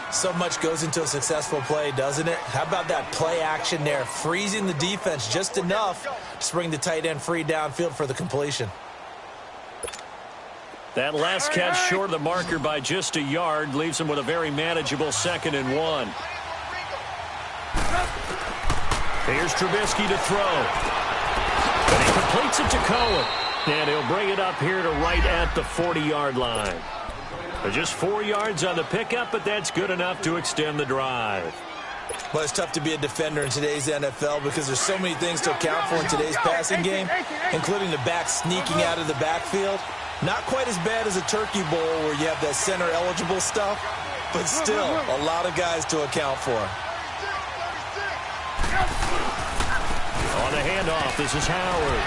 So much goes into a successful play, doesn't it? How about that play action there, freezing the defense just enough to bring the tight end free downfield for the completion.
That last catch short of the marker by just a yard leaves him with a very manageable 2nd and 1. Here's Trubisky to throw. And he completes it to Cohen. And he'll bring it up here to right at the 40-yard line. Just 4 yards on the pickup, but that's good enough to extend the drive.
But it's tough to be a defender in today's NFL because there's so many things to account for in today's passing game, including the back sneaking out of the backfield. Not quite as bad as a turkey bowl where you have that center-eligible stuff, but still a lot of guys to account for.
On the handoff, this is Howard.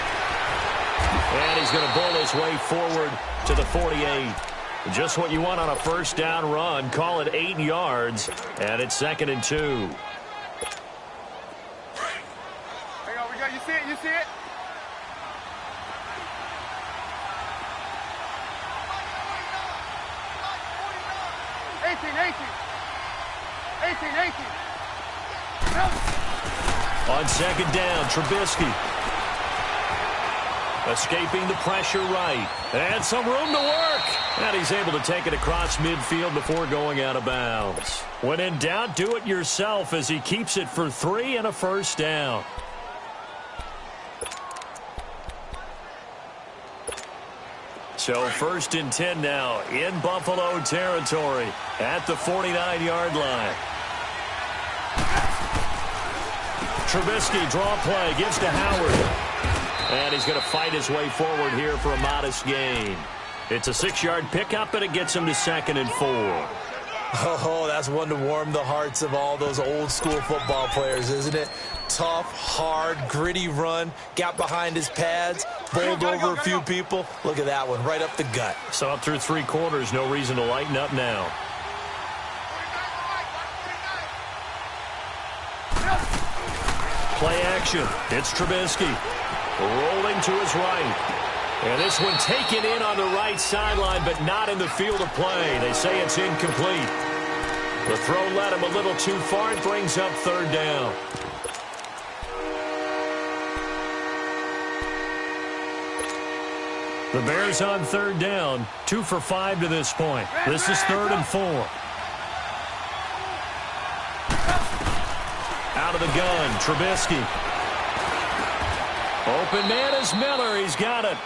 And he's going to bull his way forward to the 48. Just what you want on a first down run. Call it 8 yards, and it's 2nd and 2.
Hang on, we got, you see it, you see it?
On 2nd down, Trubisky. Escaping the pressure right. And some room to work. And he's able to take it across midfield before going out of bounds. When in doubt, do it yourself as he keeps it for 3 and a first down. So 1st and 10 now in Buffalo territory at the 49-yard line. Trubisky, draw play, gives to Howard. And he's going to fight his way forward here for a modest gain. It's a 6-yard pickup, and it gets him to 2nd and 4.
Oh, that's one to warm the hearts of all those old-school football players, isn't it? Tough, hard, gritty run, got behind his pads, bowled over a few people. Look at that one, right up the gut.
So up through 3 quarters, no reason to lighten up now. Play action. It's Trubisky. Rolling to his right. And this one taken in on the right sideline, but not in the field of play. They say it's incomplete. The throw led him a little too far. It brings up 3rd down. The Bears on 3rd down. 2 for 5 to this point. This is 3rd and 4. Out of the gun, Trubisky. Open man is Miller. He's got it.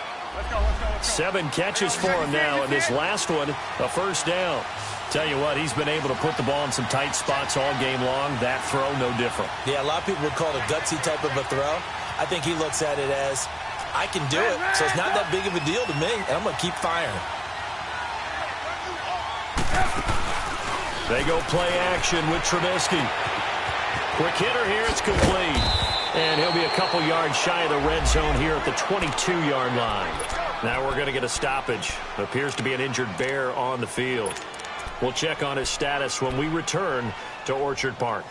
7 catches for him now, and this last one, a first down. Tell you what, he's been able to put the ball in some tight spots all game long. That throw, no different.
Yeah, a lot of people would call it a gutsy type of a throw. I think he looks at it as, I can do it, so it's not that big of a deal to me, and I'm going to keep firing.
They go play action with Trubisky. Quick hitter here, it's complete. And he'll be a couple yards shy of the red zone here at the 22-yard line. Now we're going to get a stoppage. Appears to be an injured Bear on the field. We'll check on his status when we return to Orchard Park.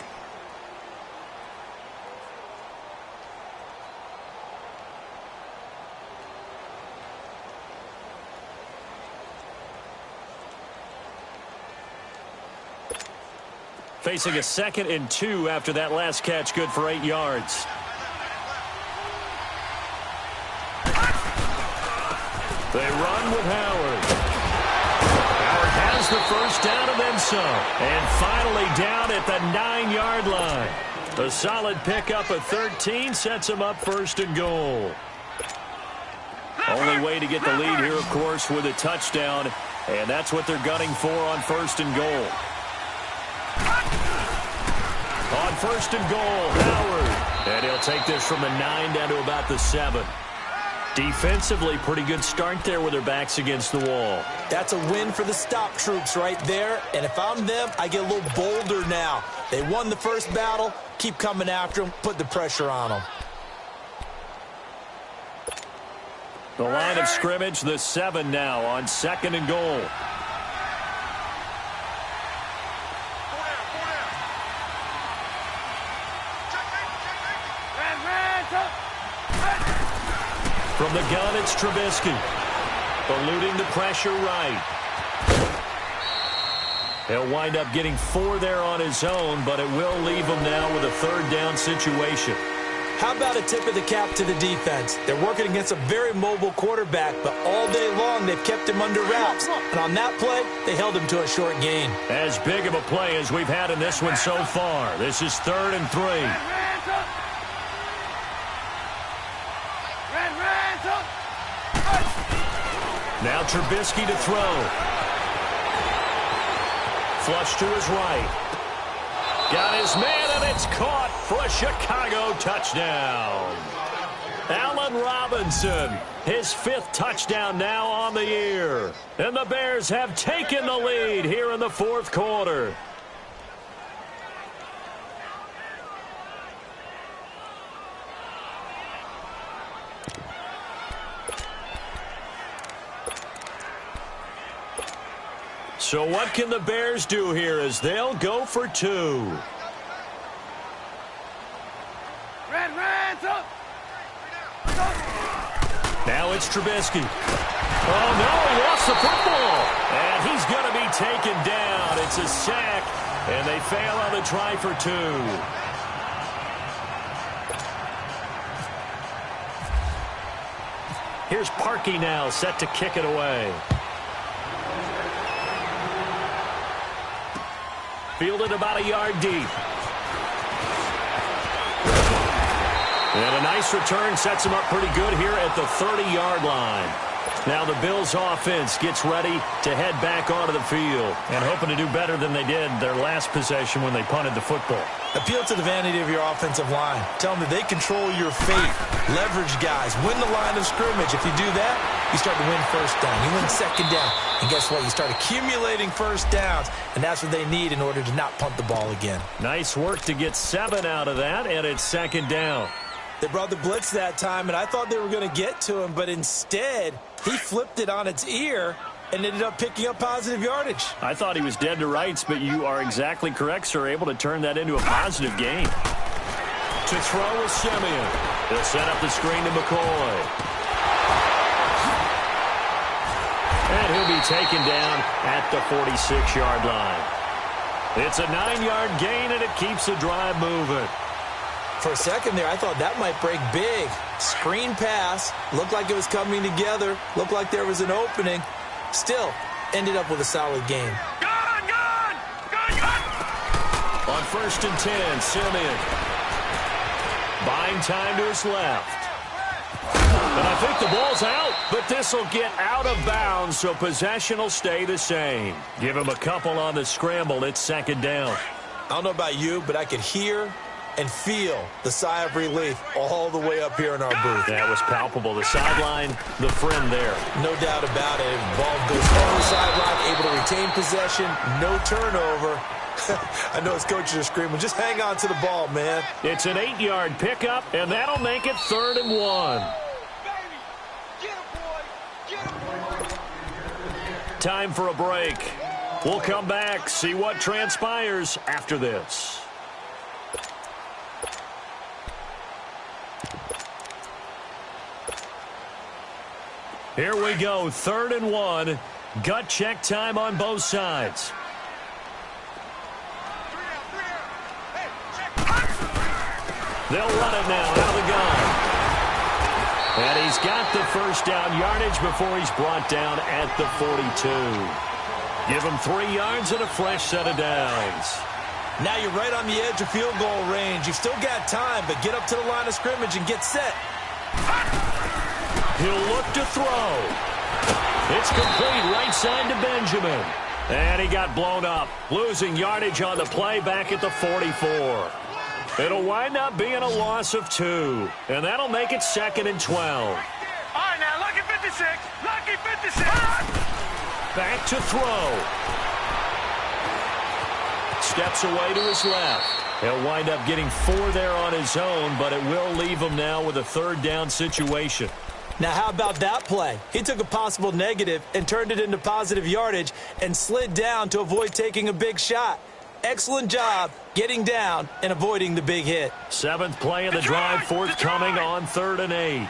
Facing a 2nd and 2 after that last catch, good for 8 yards. They run with Howard. Howard has the first down and then some. And finally down at the 9-yard line. A solid pickup of 13 sets him up 1st and goal. Only way to get the lead here, of course, with a touchdown. And that's what they're gunning for on 1st and goal. On 1st and goal, Howard. And he'll take this from the 9 down to about the 7. Defensively, pretty good start there with their backs against the wall.
That's a win for the stop troops right there. And if I'm them, I get a little bolder now. They won the first battle. Keep coming after them. Put the pressure on them.
The line of scrimmage, the 7 now on 2nd and goal. From the gun, it's Trubisky. Eluding the pressure right. He'll wind up getting 4 there on his own, but it will leave him now with a 3rd down situation.
How about a tip of the cap to the defense? They're working against a very mobile quarterback, but all day long they've kept him under wraps. And on that play, they held him to a short gain.
As big of a play as we've had in this one so far. This is 3rd and 3. Now Trubisky to throw. Flush to his right. Got his man, and it's caught for a Chicago touchdown. Allen Robinson, his 5th touchdown now on the year. And the Bears have taken the lead here in the 4th quarter. So what can the Bears do here as they'll go for 2? Now it's Trubisky. Oh, no, he lost the football. And he's going to be taken down. It's a sack, and they fail on the try for 2. Here's Parkey now, set to kick it away. Fielded about a yard deep. And a nice return sets him up pretty good here at the 30-yard line. Now the Bills offense gets ready to head back onto the field and hoping to do better than they did their last possession when they punted the football.
Appeal to the vanity of your offensive line. Tell them that they control your fate. Leverage guys. Win the line of scrimmage. If you do that, you start to win 1st down. You win 2nd down. And guess what? You start accumulating 1st downs. And that's what they need in order to not punt the ball again.
Nice work to get 7 out of that, and it's 2nd down.
They brought the blitz that time, and I thought they were going to get to him, but instead, he flipped it on its ear and ended up picking up positive yardage.
I thought he was dead to rights, but you are exactly correct, sir. Able to turn that into a positive gain. To throw is Simeon. They'll set up the screen to McCoy. And he'll be taken down at the 46-yard line. It's a 9-yard gain, and it keeps the drive moving.
For a second there, I thought that might break big. Screen pass. Looked like it was coming together. Looked like there was an opening. Still, ended up with a solid game.
Gone!
On 1st and 10, Simeon. Buying time to his left. And I think the ball's out, but this will get out of bounds, so possession will stay the same. Give him a couple on the scramble. It's 2nd down.
I don't know about you, but I could hear and feel the sigh of relief all the way up here in our booth.
That was palpable. The sideline, the friend there.
No doubt about it. Ball goes on the sideline, able to retain possession, no turnover. I know his coaches are screaming, just hang on to the ball, man.
It's an 8-yard pickup, and that'll make it 3rd and 1. Time for a break. We'll come back, see what transpires after this. Here we go, 3rd and 1. Gut check time on both sides. They'll run it now out of the gun. And he's got the first down yardage before he's brought down at the 42. Give him 3 yards and a fresh set of downs.
Now you're right on the edge of field goal range. You've still got time, but get up to the line of scrimmage and get set.
He'll look to throw. It's complete right side to Benjamin. And he got blown up, losing yardage on the play back at the 44. It'll wind up being a loss of 2, and that'll make it 2nd and 12.
All right, now, lucky 56. Lucky 56.
Back to throw. Steps away to his left. He'll wind up getting 4 there on his own, but it will leave him now with a 3rd down situation.
Now, how about that play? He took a possible negative and turned it into positive yardage and slid down to avoid taking a big shot. Excellent job getting down and avoiding the big hit.
7th play of the drive forthcoming on 3rd and 8.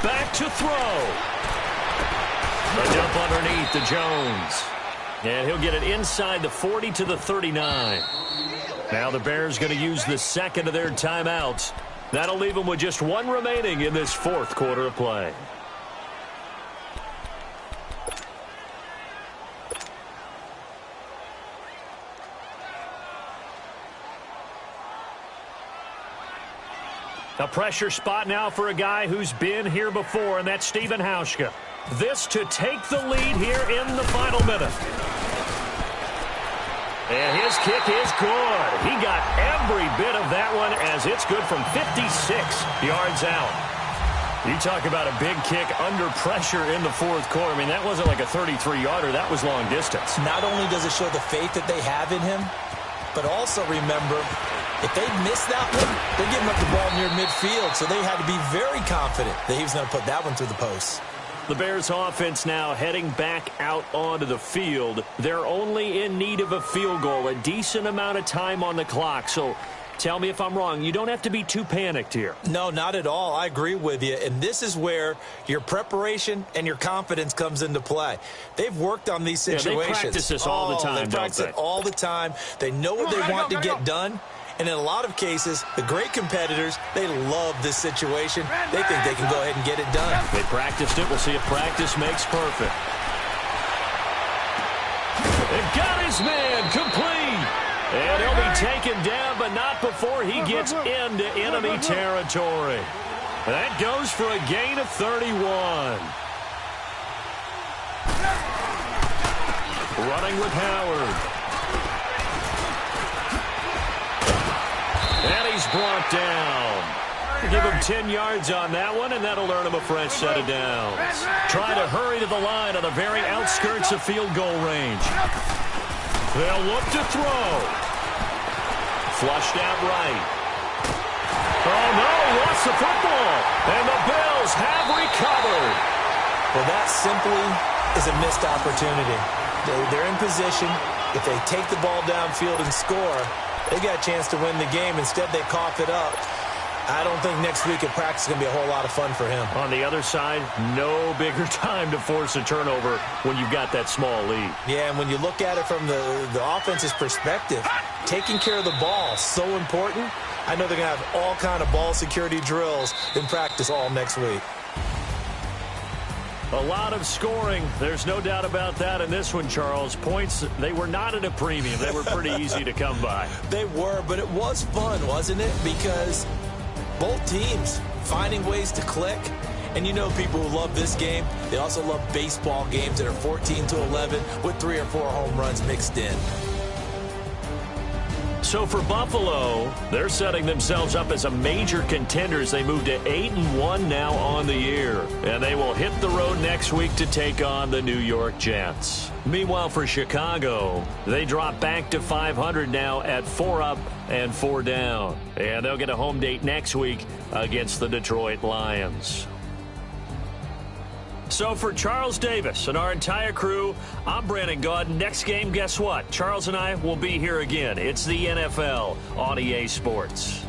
Back to throw. A dump underneath to Jones. And he'll get it inside the 40 to the 39. Now the Bears going to use the 2nd of their timeouts. That'll leave them with just 1 remaining in this 4th quarter of play. A pressure spot now for a guy who's been here before, and that's Stephen Hauschka. This to take the lead here in the final minute. And his kick is good. He got every bit of that one as it's good from 56 yards out. You talk about a big kick under pressure in the 4th quarter. I mean, that wasn't like a 33-yarder. That was long distance.
Not only does it show the faith that they have in him, but also remember, if they miss that one, they're giving up the ball near midfield, so they had to be very confident that he was going to put that one through the post.
The Bears offense now heading back out onto the field. They're only in need of a field goal, a decent amount of time on the clock. So tell me if I'm wrong. You don't have to be too panicked here.
No, not at all. I agree with you. And this is where your preparation and your confidence comes into play. They've worked on these situations.
Yeah, they practice this all the time,
they practice it all the time. They know what they want to get done. And in a lot of cases, the great competitors, they love this situation. They think they can go ahead and get it done.
They practiced it. We'll see if practice makes perfect. They've got his man complete. And he'll be taken down, but not before he gets into enemy territory. That goes for a gain of 31. Running with Howard. And he's brought down. Give him 10 yards on that one, and that'll earn him a fresh set of downs. Trying to hurry to the line on the very outskirts of field goal range. They'll look to throw. Flushed out right. Oh, no, lost the football. And the Bills have recovered.
Well, that simply is a missed opportunity. They're in position. If they take the ball downfield and score, they got a chance to win the game. Instead, they cough it up. I don't think next week at practice is going to be a whole lot of fun for him.
On the other side, no bigger time to force a turnover when you've got that small lead.
Yeah, and when you look at it from the offense's perspective, taking care of the ball, so important. I know they're going to have all kind of ball security drills in practice all next week.
A lot of scoring. There's no doubt about that in this one, Charles. Points, they were not at a premium. They were pretty easy to come by.
They were, but it was fun, wasn't it? Because both teams finding ways to click. And you know people who love this game, they also love baseball games that are 14-11 with 3 or 4 home runs mixed in.
So for Buffalo, they're setting themselves up as a major contender as they move to 8-1 now on the year. And they will hit the road next week to take on the New York Jets. Meanwhile, for Chicago, they drop back to 500 now at 4 up and 4 down. And they'll get a home date next week against the Detroit Lions. So for Charles Davis and our entire crew, I'm Brandon Gaudin. Next game, guess what? Charles and I will be here again. It's the NFL on EA Sports.